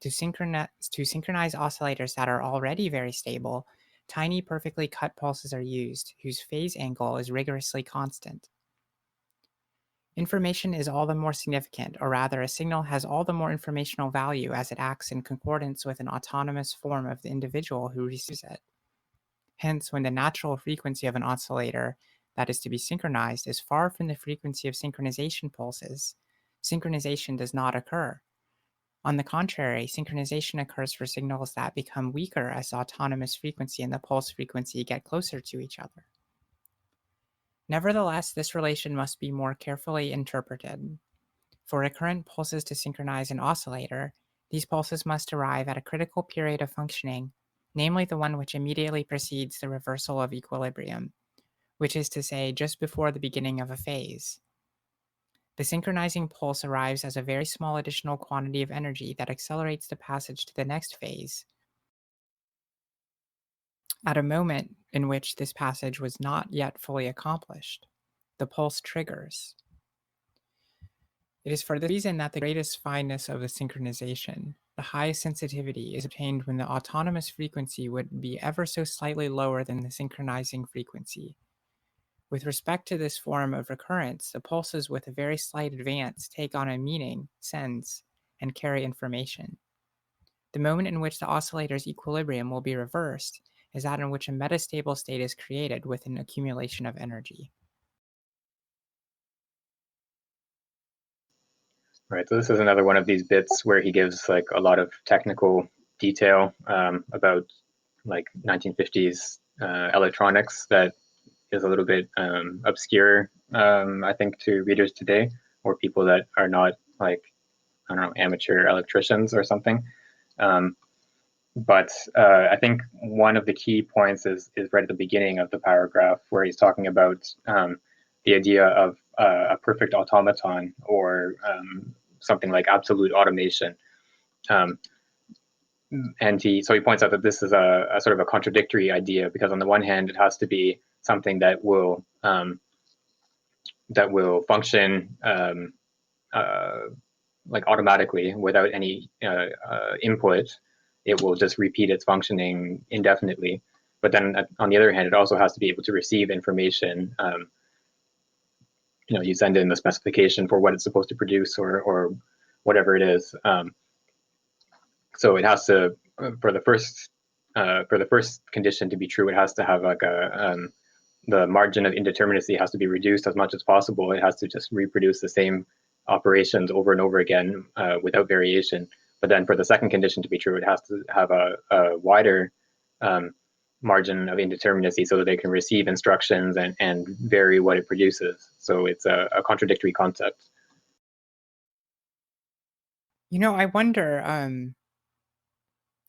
To synchronize oscillators that are already very stable, tiny perfectly cut pulses are used, whose phase angle is rigorously constant. Information is all the more significant, or rather a signal has all the more informational value as it acts in concordance with an autonomous form of the individual who receives it. Hence, when the natural frequency of an oscillator that is to be synchronized is far from the frequency of synchronization pulses, synchronization does not occur. On the contrary, synchronization occurs for signals that become weaker as the autonomous frequency and the pulse frequency get closer to each other. Nevertheless, this relation must be more carefully interpreted. For recurrent pulses to synchronize an oscillator, these pulses must arrive at a critical period of functioning, namely the one which immediately precedes the reversal of equilibrium, which is to say just before the beginning of a phase. The synchronizing pulse arrives as a very small additional quantity of energy that accelerates the passage to the next phase, at a moment in which this passage was not yet fully accomplished. The pulse triggers. It is for this reason that the greatest fineness of the synchronization The highest sensitivity is obtained when the autonomous frequency would be ever so slightly lower than the synchronizing frequency. With respect to this form of recurrence, the pulses with a very slight advance take on a meaning, sense, and carry information. The moment in which the oscillator's equilibrium will be reversed is that in which a metastable state is created with an accumulation of energy. Right, so this is another one of these bits where he gives like a lot of technical detail about like 1950s electronics that is a little bit obscure, I think, to readers today, or people that are not like, I don't know, amateur electricians or something. But I think one of the key points is right at the beginning of the paragraph, where he's talking about the idea of a perfect automaton, or something like absolute automation. And he points out that this is a sort of a contradictory idea, because on the one hand, it has to be something that will function like automatically without any input. It will just repeat its functioning indefinitely. But then on the other hand, it also has to be able to receive information. You send in the specification for what it's supposed to produce, or whatever it is. So it has to, for the first condition to be true, it has to have like the margin of indeterminacy has to be reduced as much as possible. It has to just reproduce the same operations over and over again without variation. But then for the second condition to be true, it has to have a wider margin of indeterminacy, so that they can receive instructions and vary what it produces. So it's a contradictory concept. I wonder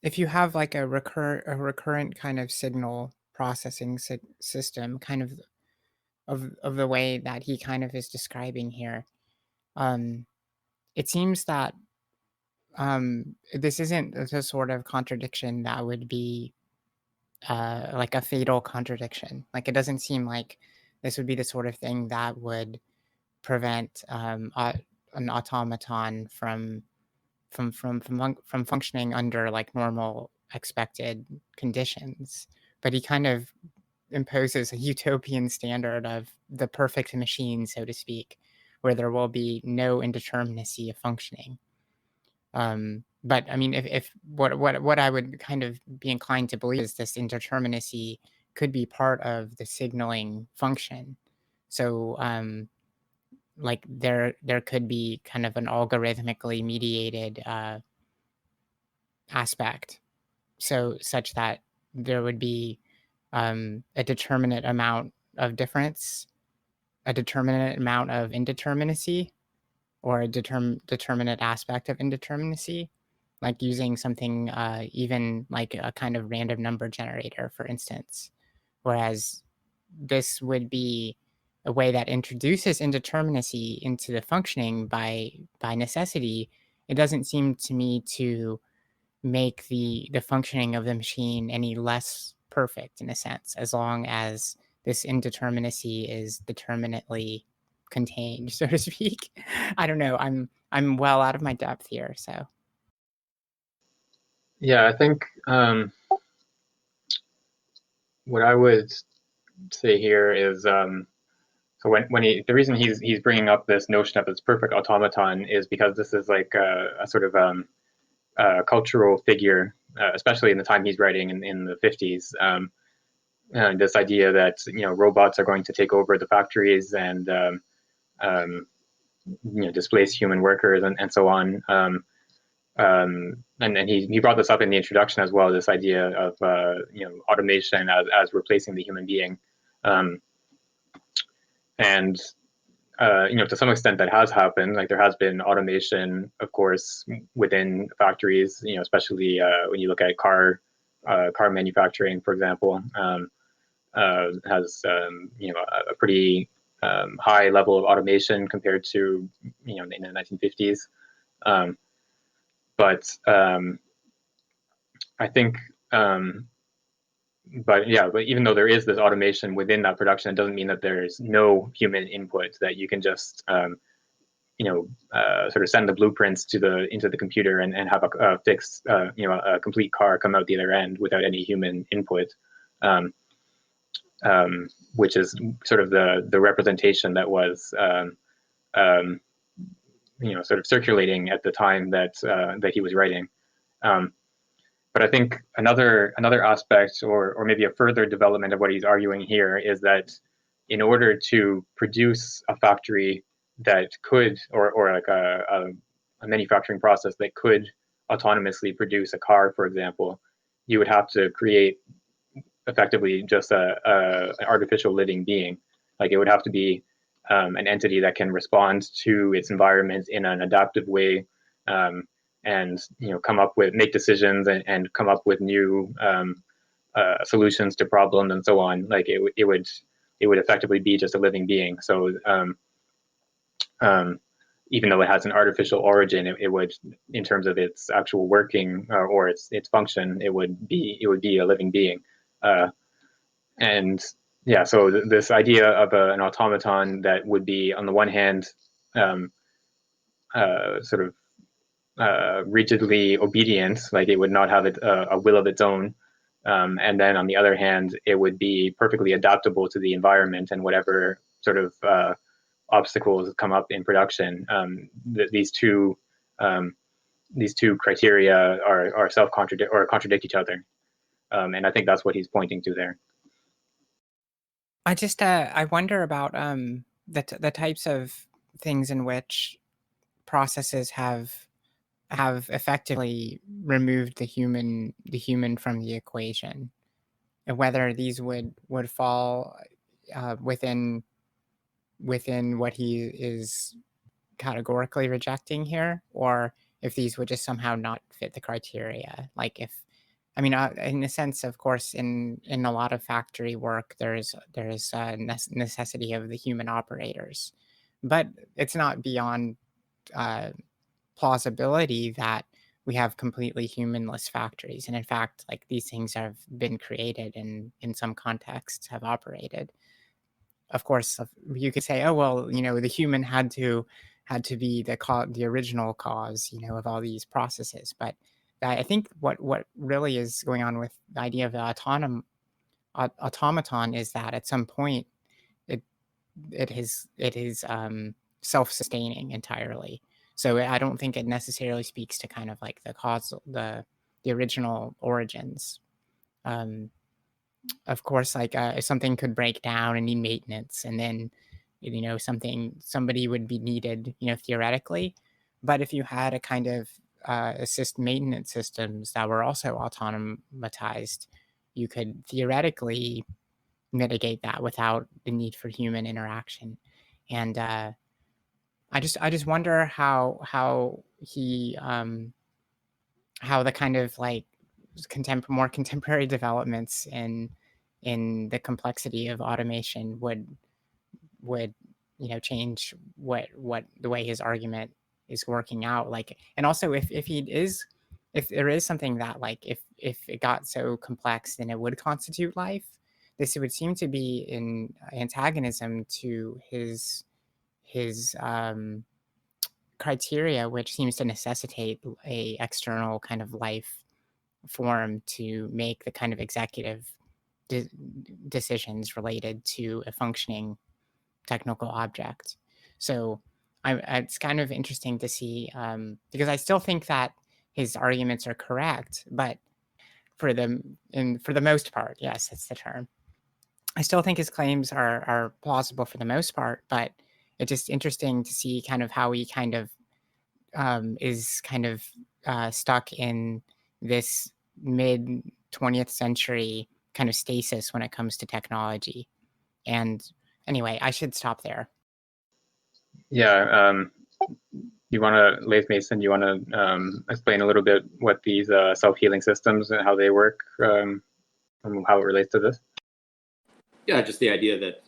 if you have like a recurrent kind of signal processing system, kind of the way that he kind of is describing here. It seems that this isn't the sort of contradiction that would be like a fatal contradiction. Like, it doesn't seem like this would be the sort of thing that would prevent an automaton from functioning under like normal expected conditions. But he kind of imposes a utopian standard of the perfect machine, so to speak, where there will be no indeterminacy of functioning. But I mean, if what I would kind of be inclined to believe is this indeterminacy could be part of the signaling function. So like there could be kind of an algorithmically mediated aspect, so such that there would be a determinate amount of difference, a determinate amount of indeterminacy, or a determinate aspect of indeterminacy, like using something even like a kind of random number generator, for instance. Whereas this would be a way that introduces indeterminacy into the functioning by necessity. It doesn't seem to me to make the functioning of the machine any less perfect, in a sense, as long as this indeterminacy is determinately contained, so to speak. I don't know. I'm well out of my depth here, so. Yeah, I think what I would say here is so when the reason he's bringing up this notion of this perfect automaton is because this is like a sort of cultural figure, especially in the time he's writing in the 50s. This idea that robots are going to take over the factories and displace human workers and so on. And he brought this up in the introduction as well. This idea of automation as replacing the human being, and to some extent that has happened. Like, there has been automation, of course, within factories. Especially when you look at car manufacturing, for example, has a pretty high level of automation compared to in the 1950s. But I think, but even though there is this automation within that production, it doesn't mean that there's no human input, that you can just sort of send the blueprints into the computer and have a fixed, a complete car come out the other end without any human input, which is sort of the representation that was sort of circulating at the time that he was writing. But I think another aspect, or maybe a further development of what he's arguing here, is that in order to produce a factory that could, or like a manufacturing process that could autonomously produce a car, for example, you would have to create effectively just an artificial living being. Like it would have to be an entity that can respond to its environment in an adaptive way, and make decisions and come up with new solutions to problems and so on. Like it would effectively be just a living being. So even though it has an artificial origin, it would, in terms of its actual working or its function, it would be a living being. And yeah, so this idea of an automaton that would be, on the one hand, sort of rigidly obedient, like it would not have a will of its own, and then on the other hand, it would be perfectly adaptable to the environment and whatever sort of obstacles come up in production. These two criteria are self-contradict or contradict each other, and I think that's what he's pointing to there. I wonder about the types of things in which processes have effectively removed the human from the equation, and whether these would fall within what he is categorically rejecting here, or if these would just somehow not fit the criteria. Like if, I mean, in a sense, of course, in a lot of factory work, there is a necessity of the human operators, but it's not beyond plausibility that we have completely humanless factories. And in fact, like these things have been created and in some contexts have operated. Of course, you could say, oh, well, the human had to be the original cause, of all these processes. But I think what really is going on with the idea of the automaton is that at some point it is self-sustaining entirely. So I don't think it necessarily speaks to kind of like the causal, the original origins. Of course, like if something could break down and need maintenance, and then somebody would be needed, theoretically. But if you had a kind of assist maintenance systems that were also automatized, you could theoretically mitigate that without the need for human interaction. And I just wonder how he how the kind of like more contemporary developments in the complexity of automation would change what the way his argument is working out. Like, and also if there is something that like if it got so complex, then it would constitute life. This would seem to be in antagonism to his criteria, which seems to necessitate a external kind of life form to make the kind of executive decisions related to a functioning technical object. So it's kind of interesting to see, because I still think that his arguments are correct, but for the most part, yes, that's the term. I still think his claims are plausible for the most part, but it's just interesting to see kind of how he kind of is kind of stuck in this mid 20th century kind of stasis when it comes to technology. And anyway, I should stop there. Yeah. You want to, Laith Mason, you want to explain a little bit what these self-healing systems and how they work, and how it relates to this? Yeah, just the idea that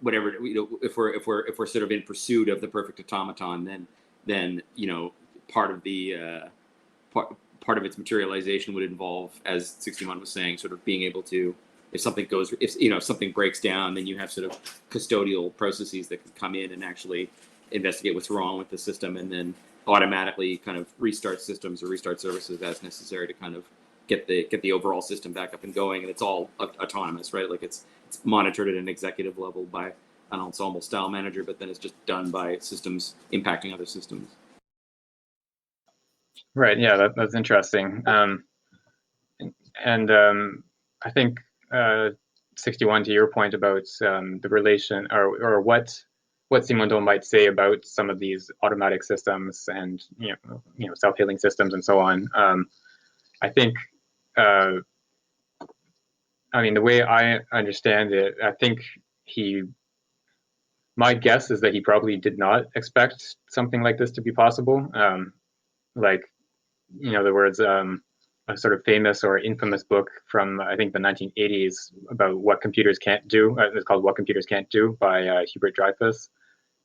whatever if we're sort of in pursuit of the perfect automaton, then part of its materialization would involve, as 61 was saying, sort of being able to if something goes, if something breaks down, then you have sort of custodial processes that can come in and actually investigate what's wrong with the system, and then automatically kind of restart systems or restart services as necessary to kind of get the overall system back up and going. And it's all autonomous, right? Like it's monitored at an executive level by an ensemble style manager, but then it's just done by systems impacting other systems. Right. Yeah, that's interesting. I think 61, to your point about the relation or what Simondon might say about some of these automatic systems and self-healing systems and so on. I think, I mean, the way I understand it, I think my guess is that he probably did not expect something like this to be possible. Like, there was a sort of famous or infamous book from, I think, the 1980s about what computers can't do. It's called What Computers Can't Do by Hubert Dreyfus.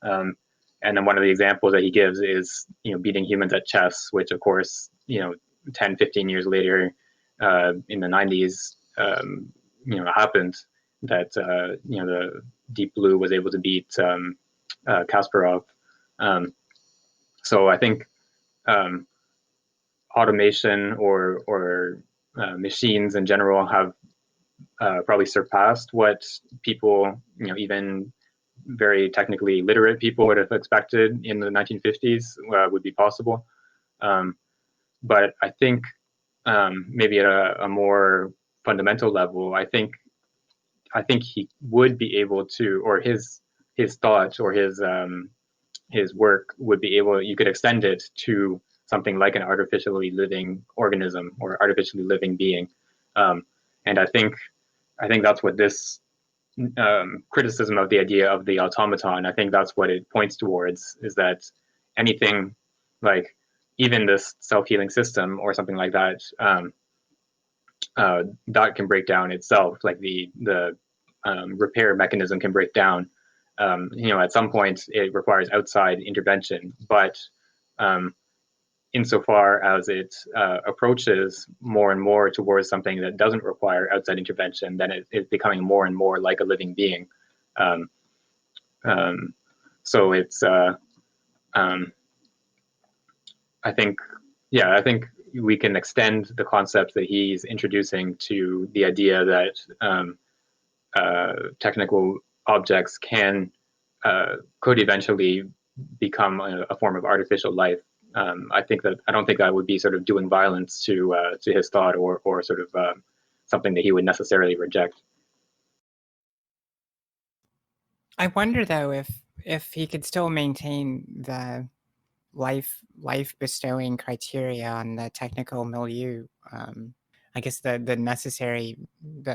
And then one of the examples that he gives is, beating humans at chess, which of course, 10, 15 years later, in the 90s, happened, that, the Deep Blue was able to beat Kasparov. So I think automation or machines in general have probably surpassed what people, even very technically literate people would have expected in the 1950s would be possible. But I think maybe at a more fundamental level, I think he would be able to, or his thoughts or his work would be able, you could extend it to something like an artificially living organism or artificially living being. And I think that's what this criticism of the idea of the automaton, I think that's what it points towards, is that anything like even this self-healing system or something like that, that can break down itself, like the repair mechanism can break down. At some point it requires outside intervention, but insofar as it approaches more and more towards something that doesn't require outside intervention, then it's becoming more and more like a living being. So it's, I think we can extend the concepts that he's introducing to the idea that technical objects could eventually become a form of artificial life. I don't think that would be sort of doing violence to his thought or sort of something that he would necessarily reject. I wonder though if he could still maintain the life bestowing criteria on the technical milieu. I guess that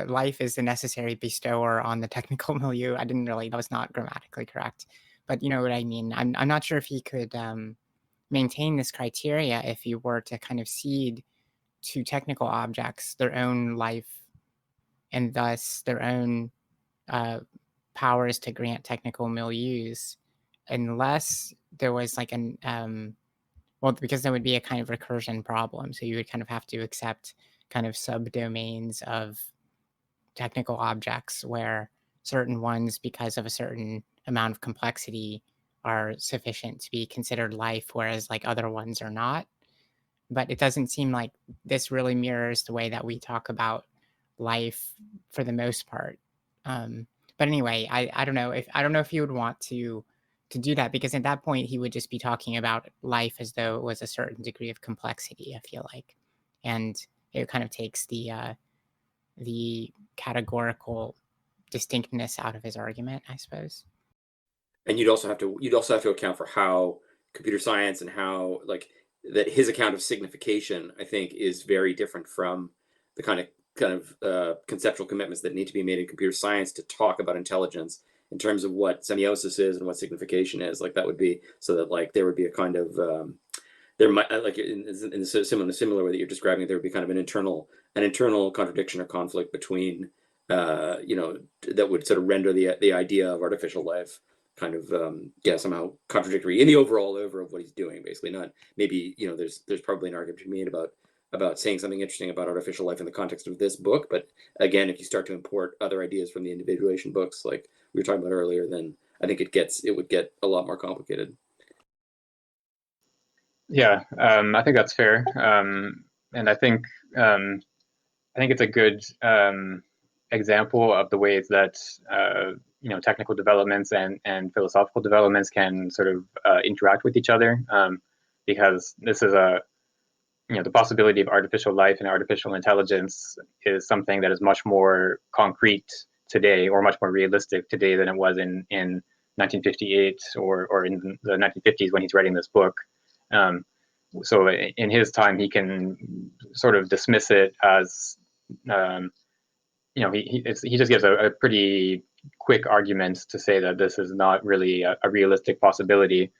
life is the necessary bestower on the technical milieu. That was not grammatically correct, but you know what I mean. I'm not sure if he could maintain this criteria if you were to kind of cede to technical objects their own life and thus their own powers to grant technical milieus, unless there was like because there would be a kind of recursion problem. So you would kind of have to accept kind of subdomains of technical objects where certain ones, because of a certain amount of complexity, are sufficient to be considered life, whereas like other ones are not. But it doesn't seem like this really mirrors the way that we talk about life for the most part. But anyway, I don't know if you would want to do that, because at that point he would just be talking about life as though it was a certain degree of complexity, I feel like, and it kind of takes the categorical distinctness out of his argument, I suppose. And you'd also have to account for how computer science and how that his account of signification, I think, is very different from the kind of conceptual commitments that need to be made in computer science to talk about intelligence in terms of what semiosis is and what signification is. Like that would be so that there would be a kind of there might in a similar way that you're describing, there would be kind of an internal contradiction or conflict between that would sort of render the idea of artificial life kind of somehow contradictory in the overall of what he's doing. Basically, not maybe there's probably an argument to be made about saying something interesting about artificial life in the context of this book. But again, if you start to import other ideas from the individuation books, like we were talking about earlier, then I think it would get a lot more complicated. Yeah, I think that's fair, and I think it's a good example of the ways that technical developments and philosophical developments can sort of interact with each other, because this is the possibility of artificial life and artificial intelligence is something that is much more concrete today, or much more realistic today, than it was in 1958 or in the 1950s when he's writing this book. So in his time, he can sort of dismiss it as, he just gives a pretty quick argument to say that this is not really a realistic possibility.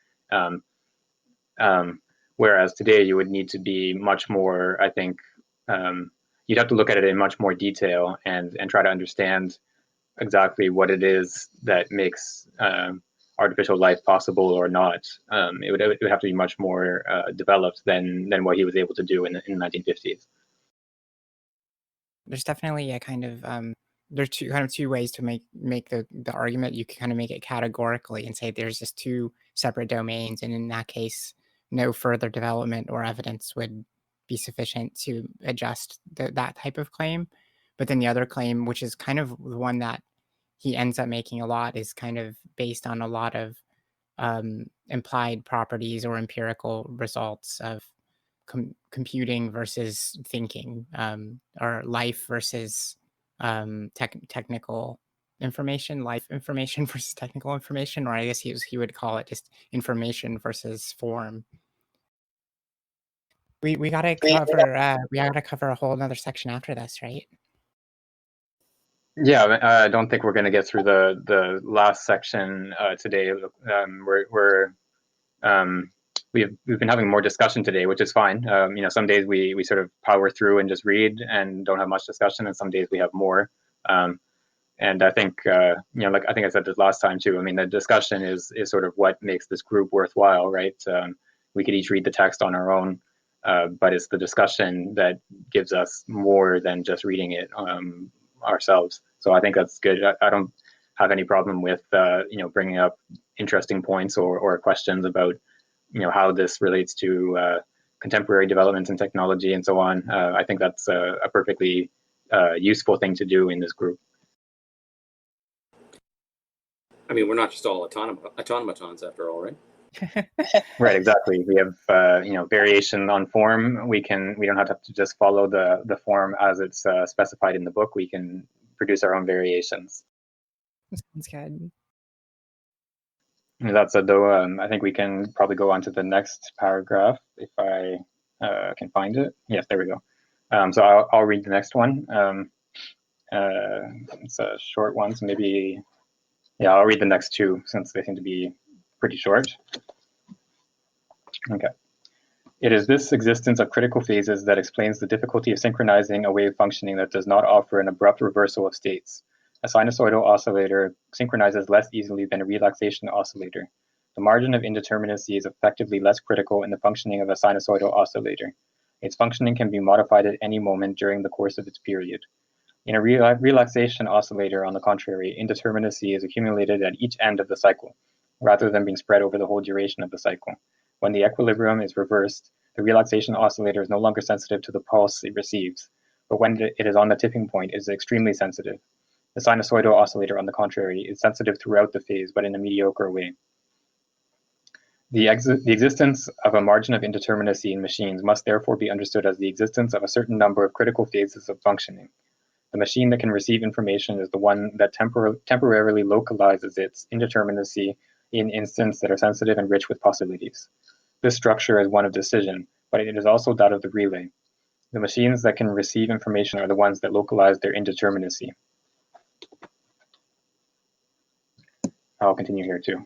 Whereas today you would need to be much more, I think, you'd have to look at it in much more detail and try to understand exactly what it is that makes artificial life possible or not. It would have to be much more developed than what he was able to do in the 1950s. There's definitely a kind of there's two ways to make the argument. You can kind of make it categorically and say there's just two separate domains, and in that case, no further development or evidence would be sufficient to adjust that type of claim. But then the other claim, which is kind of the one that he ends up making a lot, is kind of based on a lot of implied properties or empirical results of computing versus thinking, or life versus technical information, life information versus technical information, or I guess he would call it just information versus form. We gotta cover a whole another section after this, right? Yeah, I don't think we're going to get through the last section today. We've been having more discussion today, which is fine. Some days we sort of power through and just read and don't have much discussion, and some days we have more. And I think, like I think I said this last time too. I mean, the discussion is sort of what makes this group worthwhile, right? We could each read the text on our own, but it's the discussion that gives us more than just reading it ourselves. So I think that's good. I don't have any problem with bringing up interesting points or questions about how this relates to contemporary developments in technology and so on. I think that's a perfectly useful thing to do in this group. I mean, we're not just all automatons after all, right? Right, exactly. We have variation on form. We don't have to just follow the form as it's specified in the book. We can produce our own variations. Sounds good. That said, though, I think we can probably go on to the next paragraph if I can find it. Yes, there we go. So I'll read the next one. It's a short one, so maybe, yeah, I'll read the next two since they seem to be pretty short. Okay. It is this existence of critical phases that explains the difficulty of synchronizing a wave functioning that does not offer an abrupt reversal of states. A sinusoidal oscillator synchronizes less easily than a relaxation oscillator. The margin of indeterminacy is effectively less critical in the functioning of a sinusoidal oscillator. Its functioning can be modified at any moment during the course of its period. In a relaxation oscillator, on the contrary, indeterminacy is accumulated at each end of the cycle, rather than being spread over the whole duration of the cycle. When the equilibrium is reversed, the relaxation oscillator is no longer sensitive to the pulse it receives, but when it is on the tipping point, it is extremely sensitive. The sinusoidal oscillator, on the contrary, is sensitive throughout the phase, but in a mediocre way. The existence of a margin of indeterminacy in machines must therefore be understood as the existence of a certain number of critical phases of functioning. The machine that can receive information is the one that temporarily localizes its indeterminacy in instants that are sensitive and rich with possibilities. This structure is one of decision, but it is also that of the relay. The machines that can receive information are the ones that localize their indeterminacy. I'll continue here too.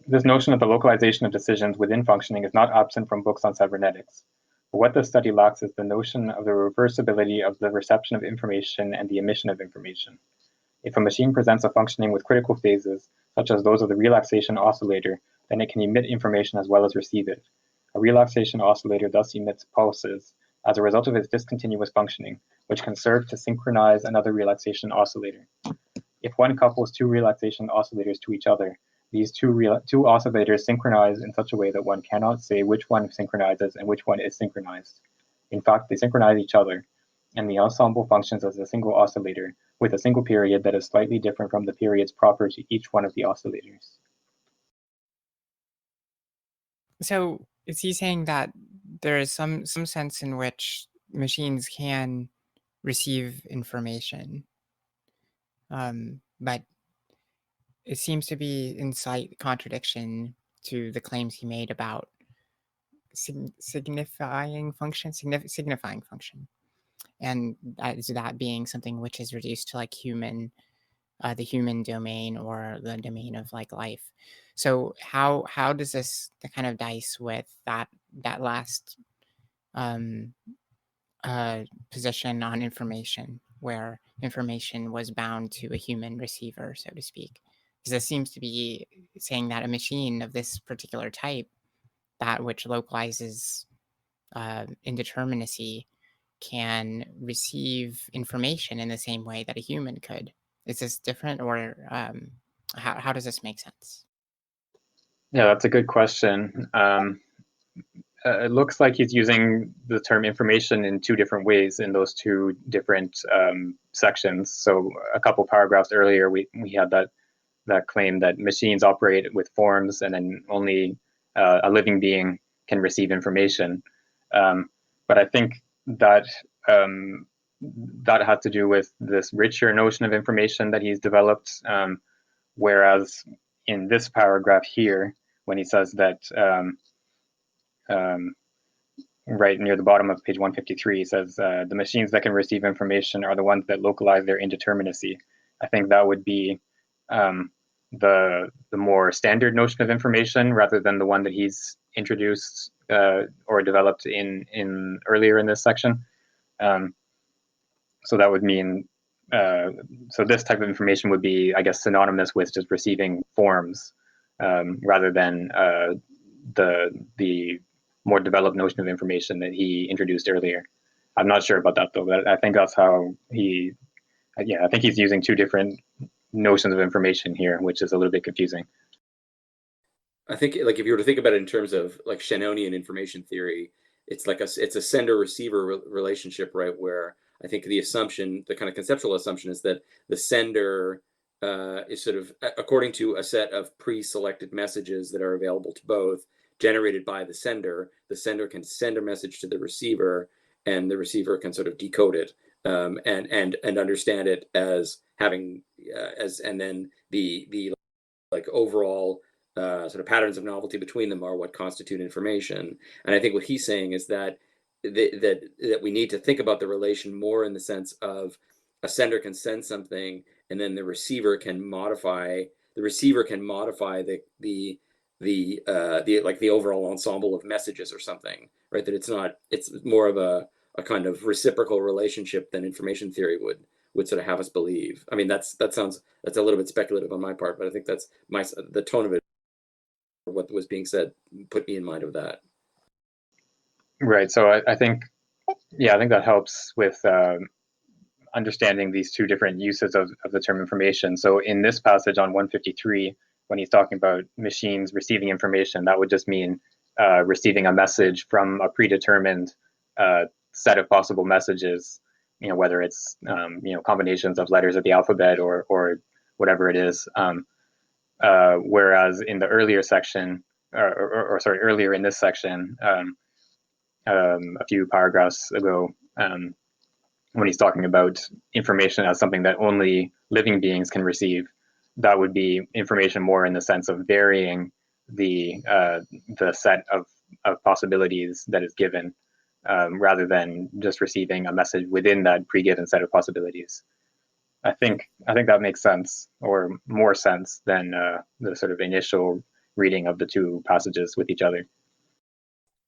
This notion of the localization of decisions within functioning is not absent from books on cybernetics. But what this study lacks is the notion of the reversibility of the reception of information and the emission of information. If a machine presents a functioning with critical phases, such as those of the relaxation oscillator, then it can emit information as well as receive it. A relaxation oscillator thus emits pulses, as a result of its discontinuous functioning, which can serve to synchronize another relaxation oscillator. If one couples two relaxation oscillators to each other, these two oscillators synchronize in such a way that one cannot say which one synchronizes and which one is synchronized. In fact, they synchronize each other, and the ensemble functions as a single oscillator, with a single period that is slightly different from the periods proper to each one of the oscillators. So is he saying that there is some sense in which machines can receive information, but it seems to be in slight contradiction to the claims he made about signifying function, and that being something which is reduced to like the human domain or the domain of like life. So how does this kind of dice with that last position on information, where information was bound to a human receiver, so to speak? Because this seems to be saying that a machine of this particular type, that which localizes indeterminacy, can receive information in the same way that a human could. Is this different, or how does this make sense? Yeah, that's a good question. It looks like he's using the term information in two different ways in those two different sections. So a couple paragraphs earlier, we had that claim that machines operate with forms, and then only a living being can receive information. But I think that that has to do with this richer notion of information that he's developed. Whereas in this paragraph here, when he says that right near the bottom of page 153, he says the machines that can receive information are the ones that localize their indeterminacy. I think that would be the more standard notion of information, rather than the one that he's introduced or developed in earlier in this section. So that would mean so this type of information would be, I guess, synonymous with just receiving forms, rather than the more developed notion of information that he introduced earlier. I'm not sure about that though, but I think that's how I think he's using two different notions of information here, which is a little bit confusing. I think, like, if you were to think about it in terms of like Shannonian information theory, it's like it's a sender-receiver relationship, right? Where I think the kind of conceptual assumption is that the sender is sort of, according to a set of pre-selected messages that are available to both, generated by the sender can send a message to the receiver, and the receiver can sort of decode it and understand it as having and then the like overall sort of patterns of novelty between them are what constitute information. And I think what he's saying is that that we need to think about the relation more in the sense of a sender can send something, and then the receiver can modify the like the overall ensemble of messages or something, right? That it's more of a kind of reciprocal relationship than information theory would sort of have us believe. I mean, that's a little bit speculative on my part, but I think that's the tone of it, what was being said, put me in mind of that. Right. So I think that helps with understanding these two different uses of the term information. So in this passage on 153, when he's talking about machines receiving information, that would just mean receiving a message from a predetermined set of possible messages, whether it's combinations of letters of the alphabet or whatever it is. Whereas in the earlier section, earlier in this section, a few paragraphs ago, when he's talking about information as something that only living beings can receive, that would be information more in the sense of varying the set of possibilities that is given, rather than just receiving a message within that pre-given set of possibilities. I think that makes sense, or more sense than the sort of initial reading of the two passages with each other.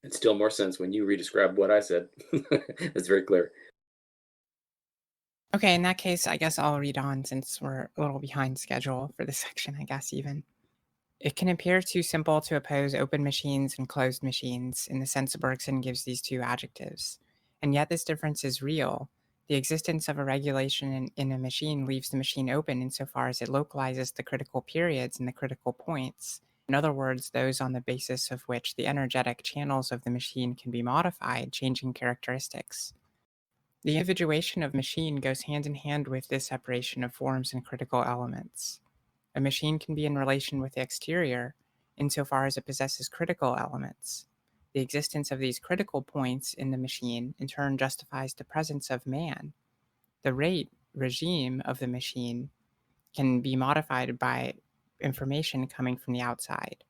It's still more sense when you redescribe what I said. It's very clear. Okay, in that case, I guess I'll read on, since we're a little behind schedule for this section, I guess, even. It can appear too simple to oppose open machines and closed machines in the sense Bergson gives these two adjectives, And yet this difference is real. The existence of a regulation in a machine leaves the machine open insofar as it localizes the critical periods and the critical points. In other words, those on the basis of which the energetic channels of the machine can be modified, changing characteristics. The individuation of machine goes hand in hand with this separation of forms and critical elements. A machine can be in relation with the exterior insofar as it possesses critical elements. The existence of these critical points in the machine in turn justifies the presence of man. The regime of the machine can be modified by information coming from the outside.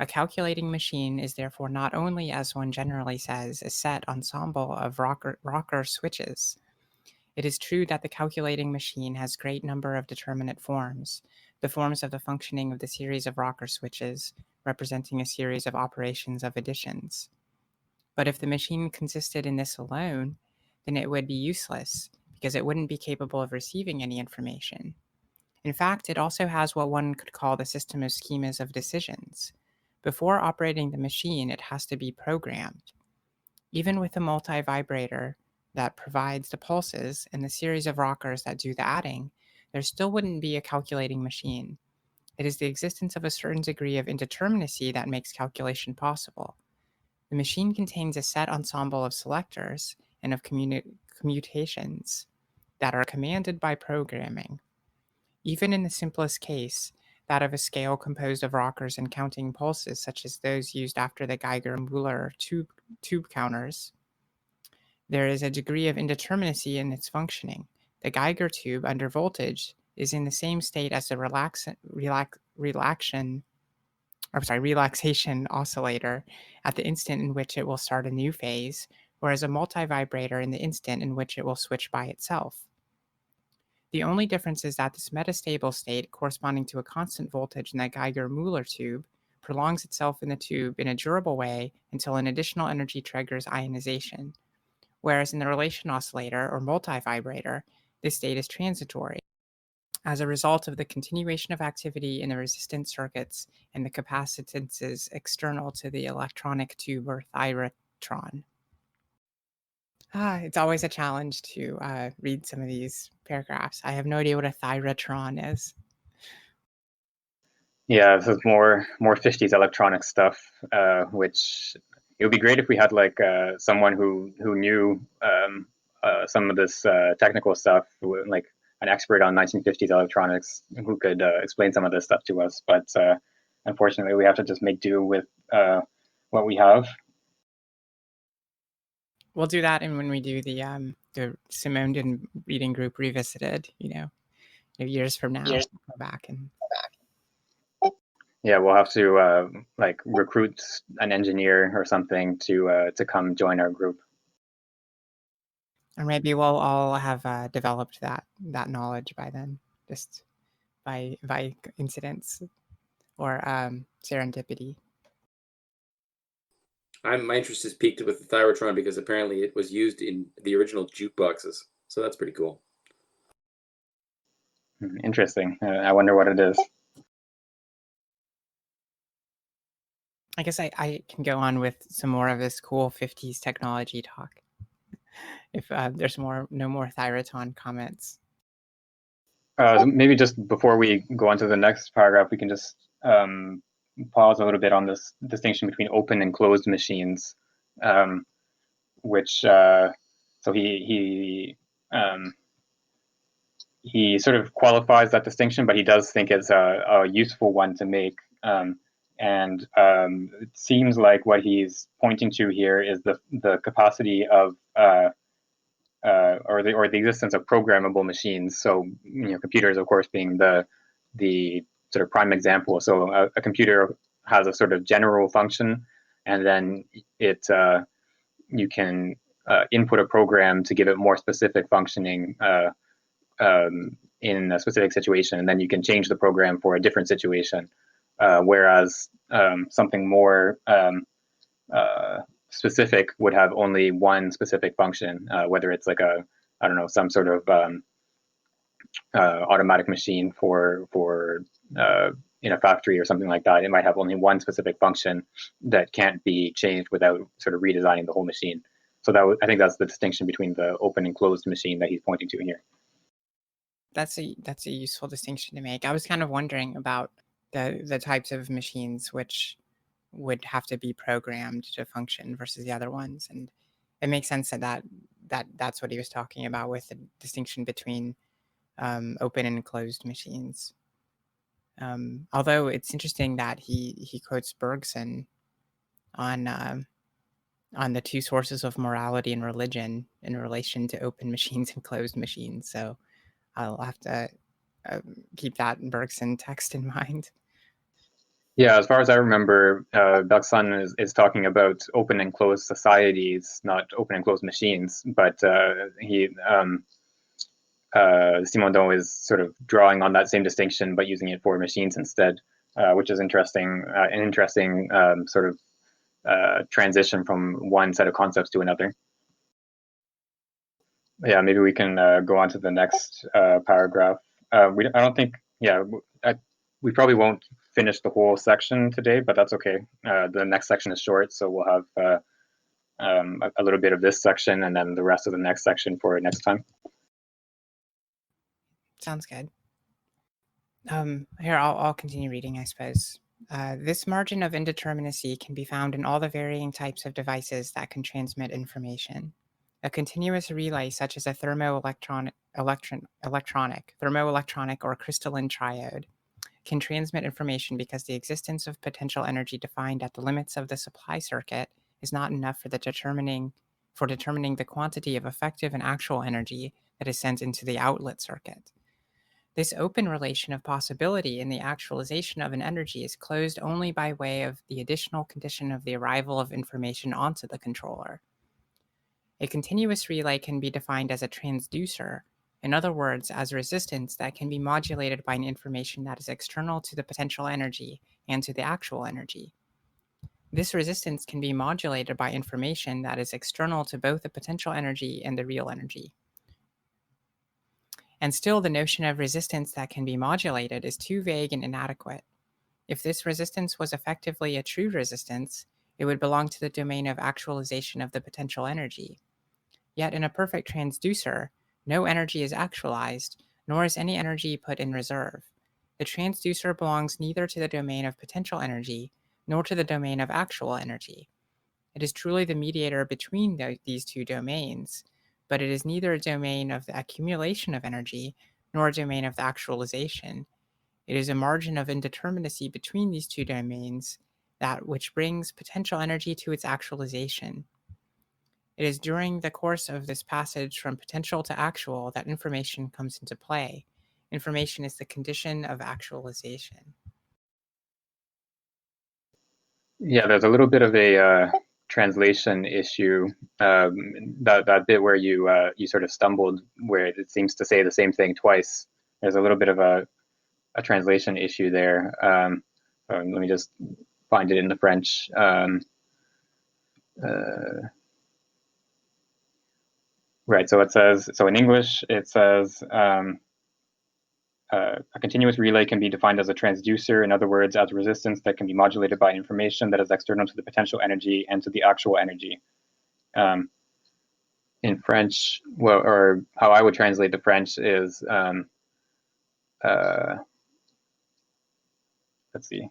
A calculating machine is therefore not only, as one generally says, a set ensemble of rocker switches. It is true that the calculating machine has great number of determinate forms, the forms of the functioning of the series of rocker switches, representing a series of operations of additions. But if the machine consisted in this alone, then it would be useless, because it wouldn't be capable of receiving any information. In fact, it also has what one could call the system of schemas of decisions. Before operating the machine, it has to be programmed. Even with a multi-vibrator that provides the pulses and the series of rockers that do the adding, there still wouldn't be a calculating machine. It is the existence of a certain degree of indeterminacy that makes calculation possible. The machine contains a set ensemble of selectors and of commutations that are commanded by programming. Even in the simplest case, that of a scale composed of rockers and counting pulses such as those used after the Geiger-Müller tube counters, there is a degree of indeterminacy in its functioning. The Geiger tube under voltage is in the same state as the relaxation oscillator at the instant in which it will start a new phase, whereas a multivibrator in the instant in which it will switch by itself. The only difference is that this metastable state, corresponding to a constant voltage in the Geiger-Müller tube, prolongs itself in the tube in a durable way until an additional energy triggers ionization, whereas in the relation oscillator or multivibrator, this state is transitory as a result of the continuation of activity in the resistance circuits and the capacitances external to the electronic tube or thyratron. It's always a challenge to read some of these paragraphs. I have no idea what a thyratron is. Yeah, this is more 50s electronic stuff, which it would be great if we had like someone who knew some of this technical stuff, like an expert on 1950s electronics who could explain some of this stuff to us. But unfortunately, we have to just make do with what we have. We'll do that, and when we do the Simone reading group revisited, years from now, we'll go back and. Yeah, we'll have to like recruit an engineer or something to come join our group. Or maybe we'll all have developed that knowledge by then, just by incidents or serendipity. My interest is piqued with the Thyratron because apparently it was used in the original jukeboxes, so that's pretty cool. Interesting. I wonder what it is. I guess I can go on with some more of this cool 50s technology talk. If there's no more Thyratron comments. Maybe just before we go on to the next paragraph, we can just pause a little bit on this distinction between open and closed machines, which so he sort of qualifies that distinction, but he does think it's a useful one to make. And it seems like what he's pointing to here is the capacity of or the existence of programmable machines. So computers, of course, being the sort of prime example. So a computer has a sort of general function, and then you can input a program to give it more specific functioning in a specific situation, and then you can change the program for a different situation. Whereas something more specific would have only one specific function, whether it's like some sort of automatic machine for in a factory or something like that. It might have only one specific function that can't be changed without sort of redesigning the whole machine. So I think that's the distinction between the open and closed machine that he's pointing to here. That's a useful distinction to make. I was kind of wondering about the types of machines which would have to be programmed to function versus the other ones, and it makes sense that's what he was talking about with the distinction between open and closed machines. Although it's interesting that he quotes Bergson on the two sources of morality and religion in relation to open machines and closed machines. So I'll have to keep that Bergson text in mind. Yeah, as far as I remember, Bergson is talking about open and closed societies, not open and closed machines. But Simondon is sort of drawing on that same distinction, but using it for machines instead, which is interesting. An interesting sort of transition from one set of concepts to another. Yeah, maybe we can go on to the next paragraph. I don't think, we probably won't finish the whole section today, but that's okay. The next section is short, so we'll have a little bit of this section and then the rest of the next section for next time. Sounds good. Here, I'll continue reading, I suppose. This margin of indeterminacy can be found in all the varying types of devices that can transmit information. A continuous relay, such as a thermoelectronic or crystalline triode, can transmit information because the existence of potential energy defined at the limits of the supply circuit is not enough for determining the quantity of effective and actual energy that is sent into the outlet circuit. This open relation of possibility in the actualization of an energy is closed only by way of the additional condition of the arrival of information onto the controller. A continuous relay can be defined as a transducer, in other words, as resistance that can be modulated by an information that is external to the potential energy and to the actual energy. This resistance can be modulated by information that is external to both the potential energy and the real energy. And still, the notion of resistance that can be modulated is too vague and inadequate. If this resistance was effectively a true resistance, it would belong to the domain of actualization of the potential energy. Yet in a perfect transducer, no energy is actualized, nor is any energy put in reserve. The transducer belongs neither to the domain of potential energy, nor to the domain of actual energy. It is truly the mediator between these two domains, but it is neither a domain of the accumulation of energy, nor a domain of the actualization. It is a margin of indeterminacy between these two domains, that which brings potential energy to its actualization. It is during the course of this passage from potential to actual that information comes into play. Information is the condition of actualization. Yeah, there's a little bit of a translation issue. That bit where you sort of stumbled, where it seems to say the same thing twice. There's a little bit of a translation issue there. Let me just find it in the French. Right, so it says, so in English, it says, a continuous relay can be defined as a transducer, in other words, as resistance that can be modulated by information that is external to the potential energy and to the actual energy. In French, well, or how I would translate the French is, let's see.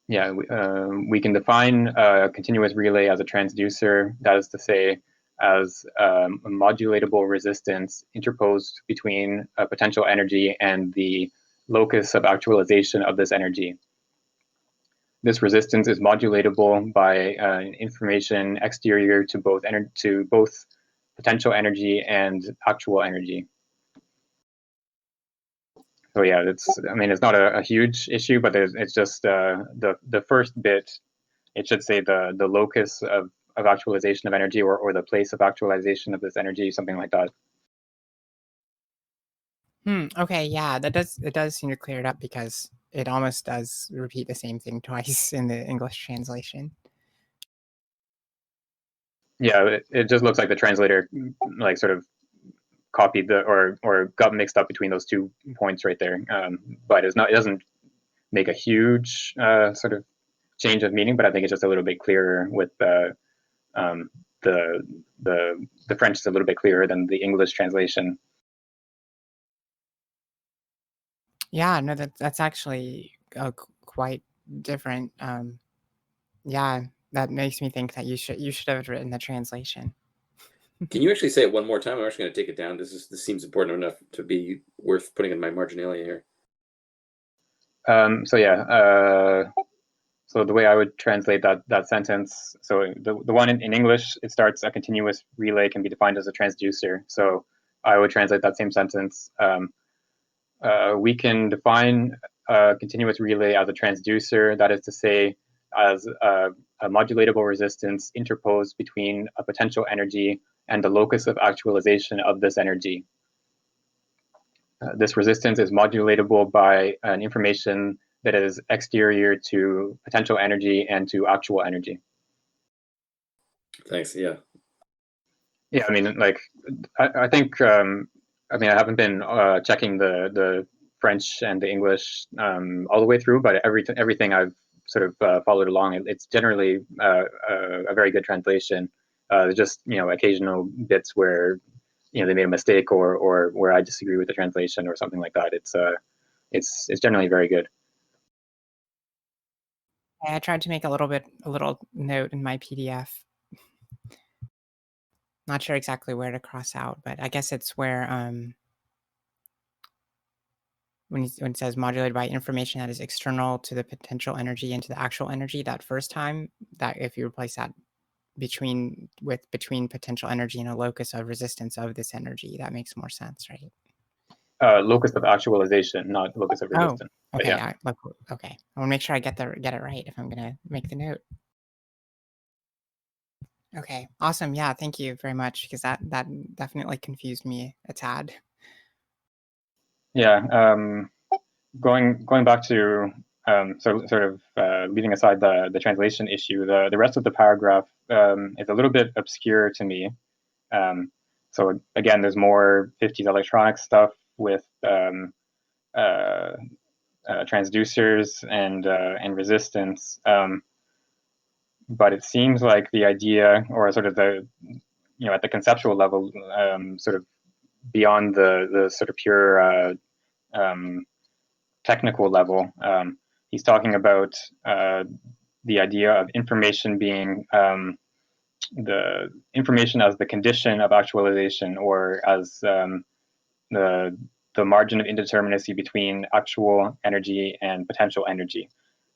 We can define a continuous relay as a transducer, that is to say, as a modulatable resistance interposed between a potential energy and the locus of actualization of this energy. This resistance is modulatable by information exterior to both potential energy and actual energy. So yeah, it's not a huge issue, but it's just the first bit. It should say the locus of actualization of energy, or the place of actualization of this energy, something like that. Okay, yeah, it does seem to clear it up, because it almost does repeat the same thing twice in the English translation. Yeah, it just looks like the translator sort of copied or got mixed up between those 2 points right there. But it doesn't make a huge sort of change of meaning, but I think it's just a little bit clearer with the French is a little bit clearer than the English translation. Yeah, no, that's actually quite different. Yeah, that makes me think that you should have written the translation. Can you actually say it one more time? I'm actually going to take it down. This seems important enough to be worth putting in my marginalia here. So yeah, so the way I would translate that sentence, so the one in English, it starts, a continuous relay can be defined as a transducer. So I would translate that same sentence. We can define a continuous relay as a transducer, that is to say, as a modulatable resistance interposed between a potential energy and the locus of actualization of this energy. This resistance is modulatable by an information that is exterior to potential energy and to actual energy. Thanks. Yeah. Yeah, I mean, like, I think, I mean, I haven't been checking the French and the English all the way through, but everything I've sort of followed along, it's generally a very good translation. There's just, occasional bits where, they made a mistake or where I disagree with the translation or something like that. It's generally very good. I tried to make a little note in my PDF. Not sure exactly where to cross out, but I guess it's where when it says modulated by information that is external to the potential energy and to the actual energy, that first time, that if you replace that between potential energy and a locus of resistance of this energy, that makes more sense, right? Locus of actualization, not locus of resistance. Oh, okay. Yeah. Okay. I want to make sure I get it right if I'm gonna make the note. Okay, awesome. Yeah, thank you very much, because that definitely confused me a tad. Yeah. Going back to sort of leaving aside the translation issue, the rest of the paragraph is a little bit obscure to me. So again, there's more 50s electronics stuff with transducers and resistance, but it seems like the idea, or sort of the at the conceptual level, sort of beyond the sort of pure technical level, he's talking about the idea of information being the information as the condition of actualization, or as the margin of indeterminacy between actual energy and potential energy.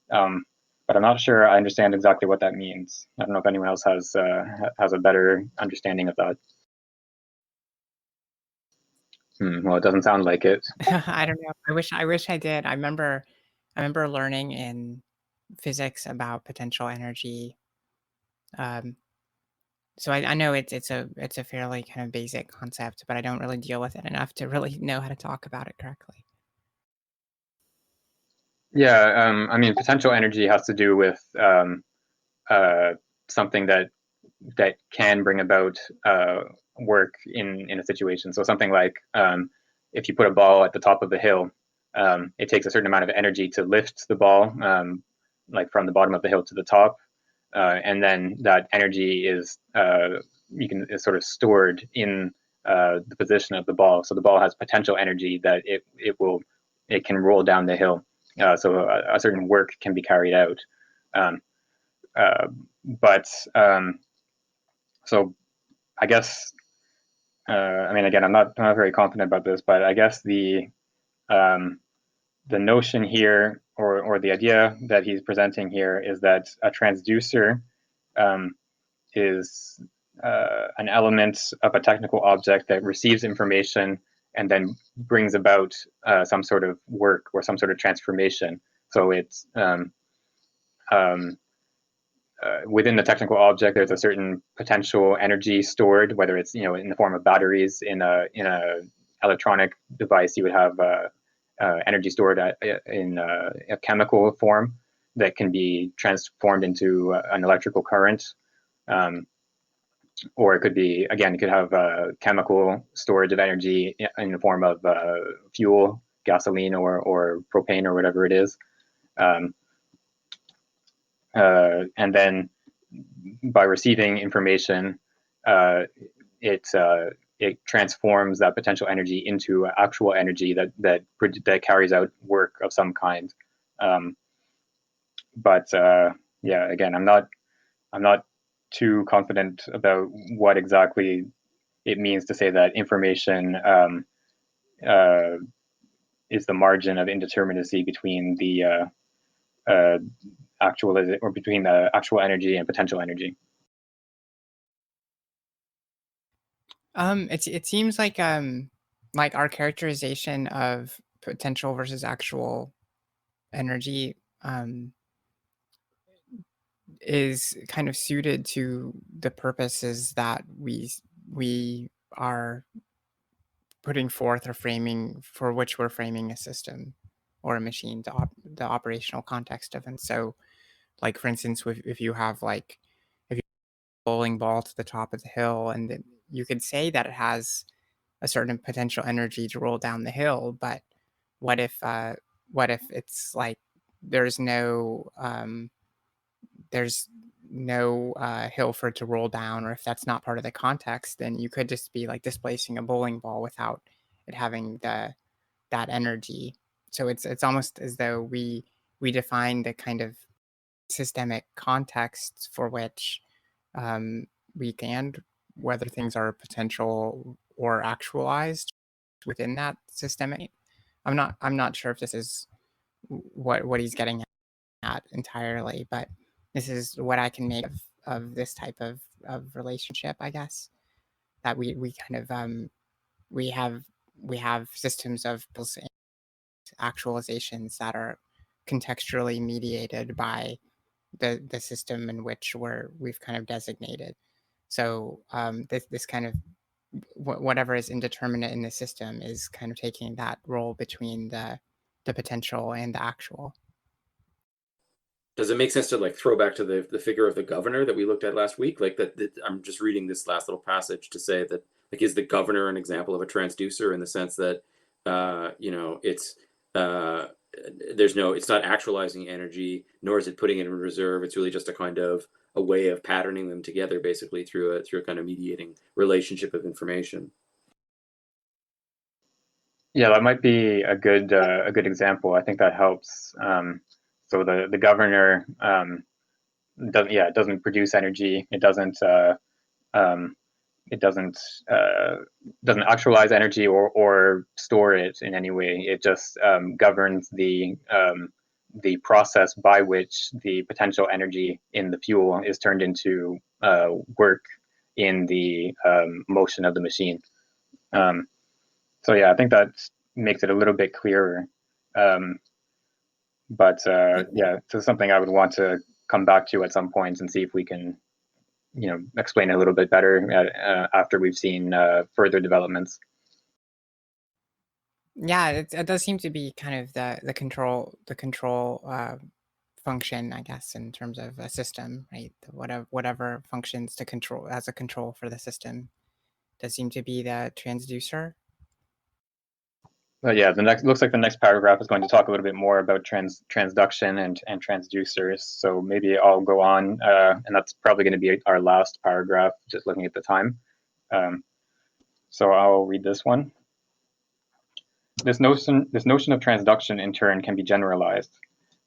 But I'm not sure I understand exactly what that means. I don't know if anyone else has a better understanding of that. Well, it doesn't sound like it. I don't know. I wish I did. I remember learning in physics about potential energy. So I know it's a fairly kind of basic concept, but I don't really deal with it enough to really know how to talk about it correctly. Yeah, I mean, potential energy has to do with something that can bring about work in a situation. So something like if you put a ball at the top of a hill, it takes a certain amount of energy to lift the ball, like from the bottom of the hill to the top, and then that energy is sort of stored in the position of the ball. So the ball has potential energy that it can roll down the hill. So a certain work can be carried out. But so I guess, I mean, again, I'm not very confident about this, but I guess the notion here, or the idea that he's presenting here, is that a transducer is an element of a technical object that receives information and then brings about some sort of work or some sort of transformation. So it's within the technical object, there's a certain potential energy stored, whether it's in the form of batteries. In a electronic device, you would have energy stored in a chemical form that can be transformed into an electrical current. Or it could be, again, it could have chemical storage of energy in the form of fuel, gasoline, or propane, or whatever it is. And then by receiving information, it transforms that potential energy into actual energy that carries out work of some kind. But yeah, again, I'm not too confident about what exactly it means to say that information is the margin of indeterminacy between the between the actual energy and potential energy. It seems like our characterization of potential versus actual energy is kind of suited to the purposes that we are putting forth or framing, for which we're framing a system or a machine, the operational context of. And so, like, for instance, if you have if you bowling ball to the top of the hill, and then you could say that it has a certain potential energy to roll down the hill, but what if it's like there's no hill for it to roll down, or if that's not part of the context, then you could just be like displacing a bowling ball without it having that energy. So it's almost as though we define the kind of systemic contexts for which we can, whether things are potential or actualized within that systemic. I'm not sure if this is what he's getting at entirely, but this is what I can make of this type of relationship, I guess. That we kind of we have systems of actualizations that are contextually mediated by the system in which we've kind of designated. So this kind of whatever is indeterminate in the system is kind of taking that role between the potential and the actual. Does it make sense to like throw back to the figure of the governor that we looked at last week? Like that I'm just reading this last little passage to say that, like, is the governor an example of a transducer in the sense that it's not actualizing energy, nor is it putting it in reserve. It's really just a kind of a way of patterning them together, basically through a kind of mediating relationship of information. Yeah, that might be a good example. I think that helps. So the governor doesn't produce energy. It doesn't actualize energy or store it in any way. It just governs the process by which the potential energy in the fuel is turned into work in the motion of the machine. So yeah, I think that makes it a little bit clearer. But yeah, so something I would want to come back to at some point and see if we can, explain it a little bit better after we've seen further developments. Yeah, it does seem to be kind of the control function, I guess, in terms of a system, right? Whatever functions to control as a control for the system does seem to be the transducer. But yeah, looks like the next paragraph is going to talk a little bit more about transduction and transducers. So maybe I'll go on, and that's probably going to be our last paragraph, just looking at the time. So I'll read this one. This notion of transduction, in turn, can be generalized.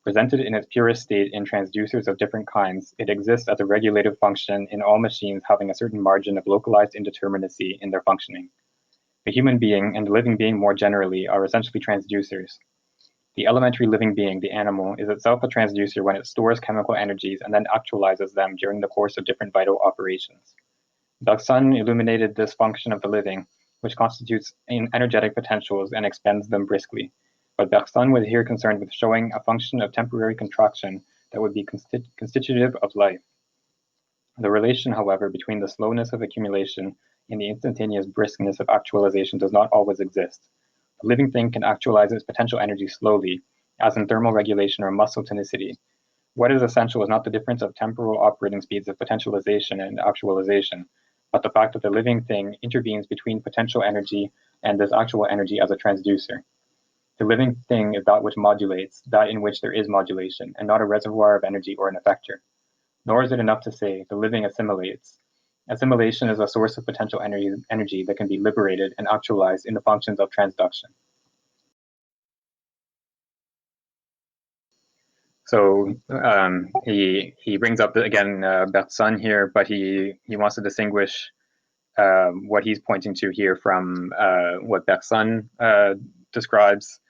Presented in its purest state in transducers of different kinds, it exists as a regulative function in all machines having a certain margin of localized indeterminacy in their functioning. The human being and the living being more generally are essentially transducers. The elementary living being, the animal, is itself a transducer when it stores chemical energies and then actualizes them during the course of different vital operations. Bergson illuminated this function of the living, which constitutes energetic potentials and expends them briskly. But Bergson was here concerned with showing a function of temporary contraction that would be constitutive of life. The relation, however, between the slowness of accumulation and the instantaneous briskness of actualization does not always exist. The living thing can actualize its potential energy slowly, as in thermal regulation or muscle tonicity. What is essential is not the difference of temporal operating speeds of potentialization and actualization, but the fact that the living thing intervenes between potential energy and this actual energy as a transducer. The living thing is that which modulates, that in which there is modulation, and not a reservoir of energy or an effector. nor is it enough to say the living assimilates. Assimilation is a source of potential energy that can be liberated and actualized in the functions of transduction. So he brings up again Bergson here, but he wants to distinguish what he's pointing to here from what Bergson describes.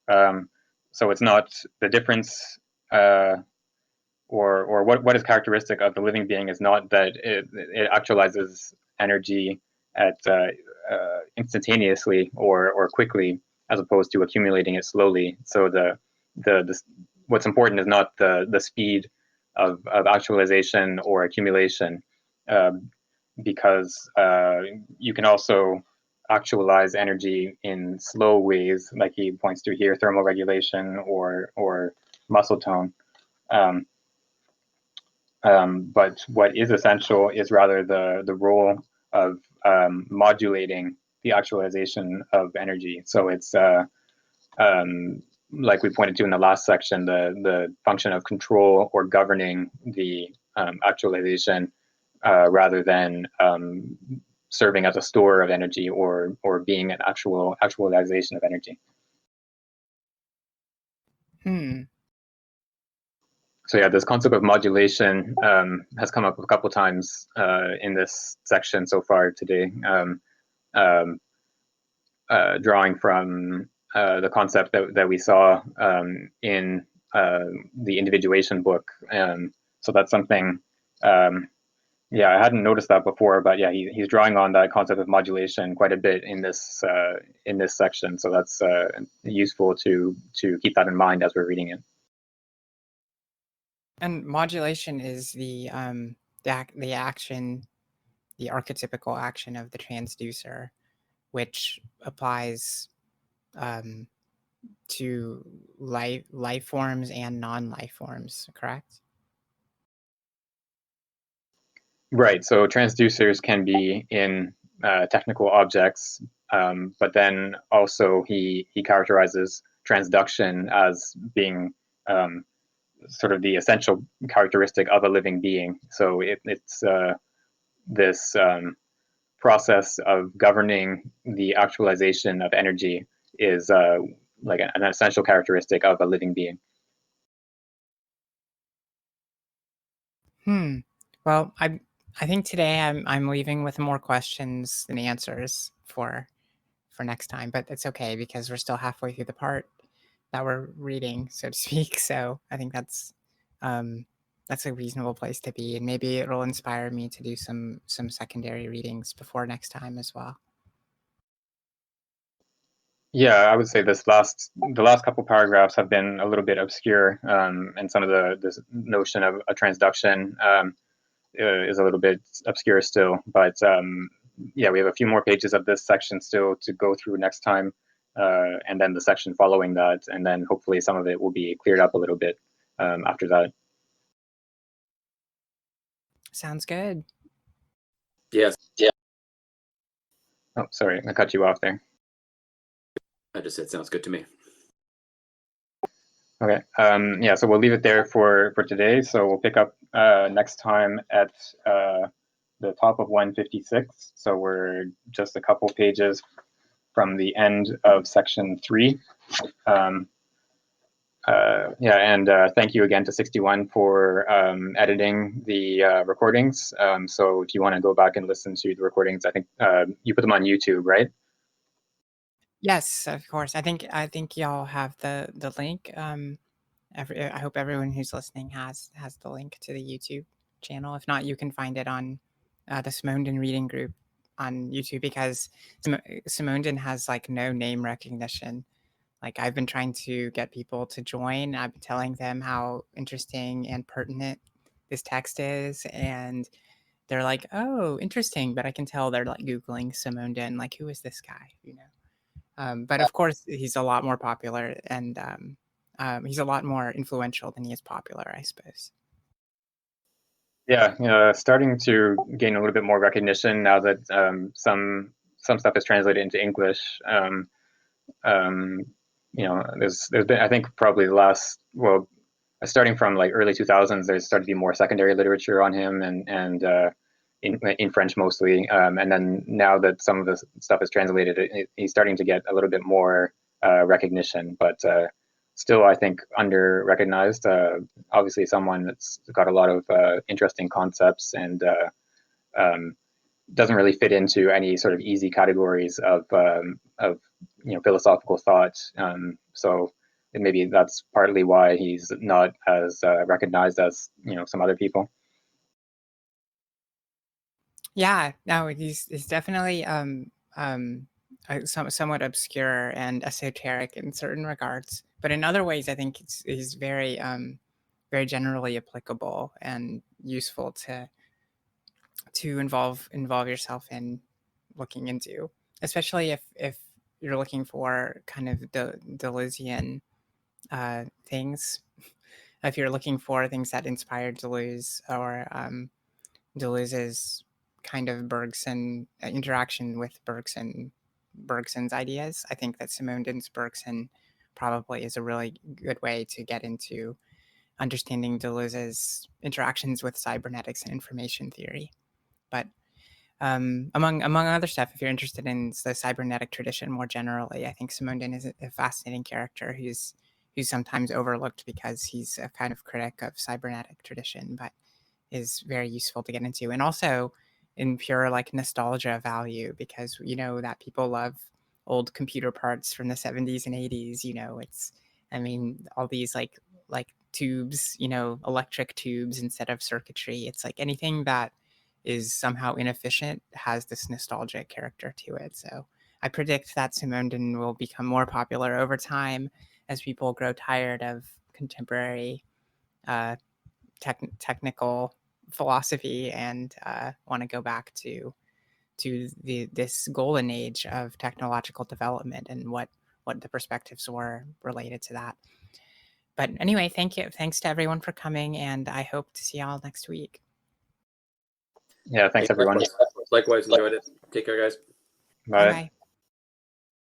So it's not the difference, or what is characteristic of the living being is not that it actualizes energy at instantaneously or quickly, as opposed to accumulating it slowly. So the what's important is not the speed of actualization or accumulation, because you can also actualize energy in slow ways, like he points to here, thermal regulation or muscle tone. But what is essential is rather the role of modulating the actualization of energy. So it's like we pointed to in the last section, the function of control or governing the actualization rather than serving as a store of energy or being an actualization of energy. So yeah, this concept of modulation has come up a couple times in this section so far today, drawing from the concept that we saw in the individuation book. So that's something, yeah, I hadn't noticed that before, but yeah, he's drawing on that concept of modulation quite a bit in this section. So that's useful to keep that in mind as we're reading it. And modulation is the action, the archetypical action of the transducer, which applies to life forms and non-life forms, correct? Right. So transducers can be in technical objects, but then also he characterizes transduction as being sort of the essential characteristic of a living being. So it's this process of governing the actualization of energy is like an essential characteristic of a living being. Well, I think today I'm leaving with more questions than answers for next time, but it's okay because we're still halfway through the part that we're reading, so to speak. So I think that's a reasonable place to be, and maybe it'll inspire me to do some secondary readings before next time as well. Yeah, I would say the last couple paragraphs have been a little bit obscure, and some of this notion of a transduction is a little bit obscure still. But yeah, we have a few more pages of this section still to go through next time, and then the section following that, and then hopefully some of it will be cleared up a little bit after that. Sounds good. Yes. Yeah. Oh, sorry, I cut you off there. I just said sounds good to me. Okay. Yeah, so we'll leave it there for today. So we'll pick up next time at the top of 156. So we're just a couple pages from the end of section 3. Yeah, and thank you again to 61 for editing the recordings. So if you want to go back and listen to the recordings, I think you put them on YouTube, right? Yes, of course. I think y'all have the link. I hope everyone who's listening has the link to the YouTube channel. If not, you can find it on the Simondon Reading Group on YouTube, because Simondon has like no name recognition. Like, I've been trying to get people to join. I've been telling them how interesting and pertinent this text is, and they're like, "Oh, interesting," but I can tell they're like Googling Simondon, like, who is this guy, you know? But of course, he's a lot more popular, and he's a lot more influential than he is popular, I suppose. Yeah, starting to gain a little bit more recognition now that some stuff is translated into English. You know, there's been, I think, probably the last, well, starting from like early 2000s, there's started to be more secondary literature on him, and in French mostly. And then now that some of the stuff is translated, he's starting to get a little bit more recognition, but still, I think, under-recognized. Obviously, someone that's got a lot of interesting concepts and doesn't really fit into any sort of easy categories of philosophical thought. So maybe that's partly why he's not as recognized as some other people. Yeah, no, he's definitely somewhat obscure and esoteric in certain regards, but in other ways, I think he's very very generally applicable and useful to involve yourself in looking into, especially if you're looking for kind of Deleuzian things. If you're looking for things that inspired Deleuze, or Deleuze's kind of Bergson interaction with Bergson's ideas, I think that Simondon's Bergson probably is a really good way to get into understanding Deleuze's interactions with cybernetics and information theory. But among other stuff, if you're interested in the cybernetic tradition more generally, I think Simondon is a fascinating character who's sometimes overlooked because he's a kind of critic of cybernetic tradition, but is very useful to get into. And also in pure like nostalgia value, because that people love old computer parts from the 70s and 80s. All these like tubes, electric tubes instead of circuitry. It's like anything that is somehow inefficient has this nostalgic character to it. So I predict that Simondon will become more popular over time as people grow tired of contemporary technical philosophy and want to go back to this golden age of technological development and what the perspectives were related to that. But anyway, thanks to everyone for coming, and I hope to see y'all next week. Yeah, thanks everyone. Likewise, enjoyed it. Take care, guys. Bye. Bye.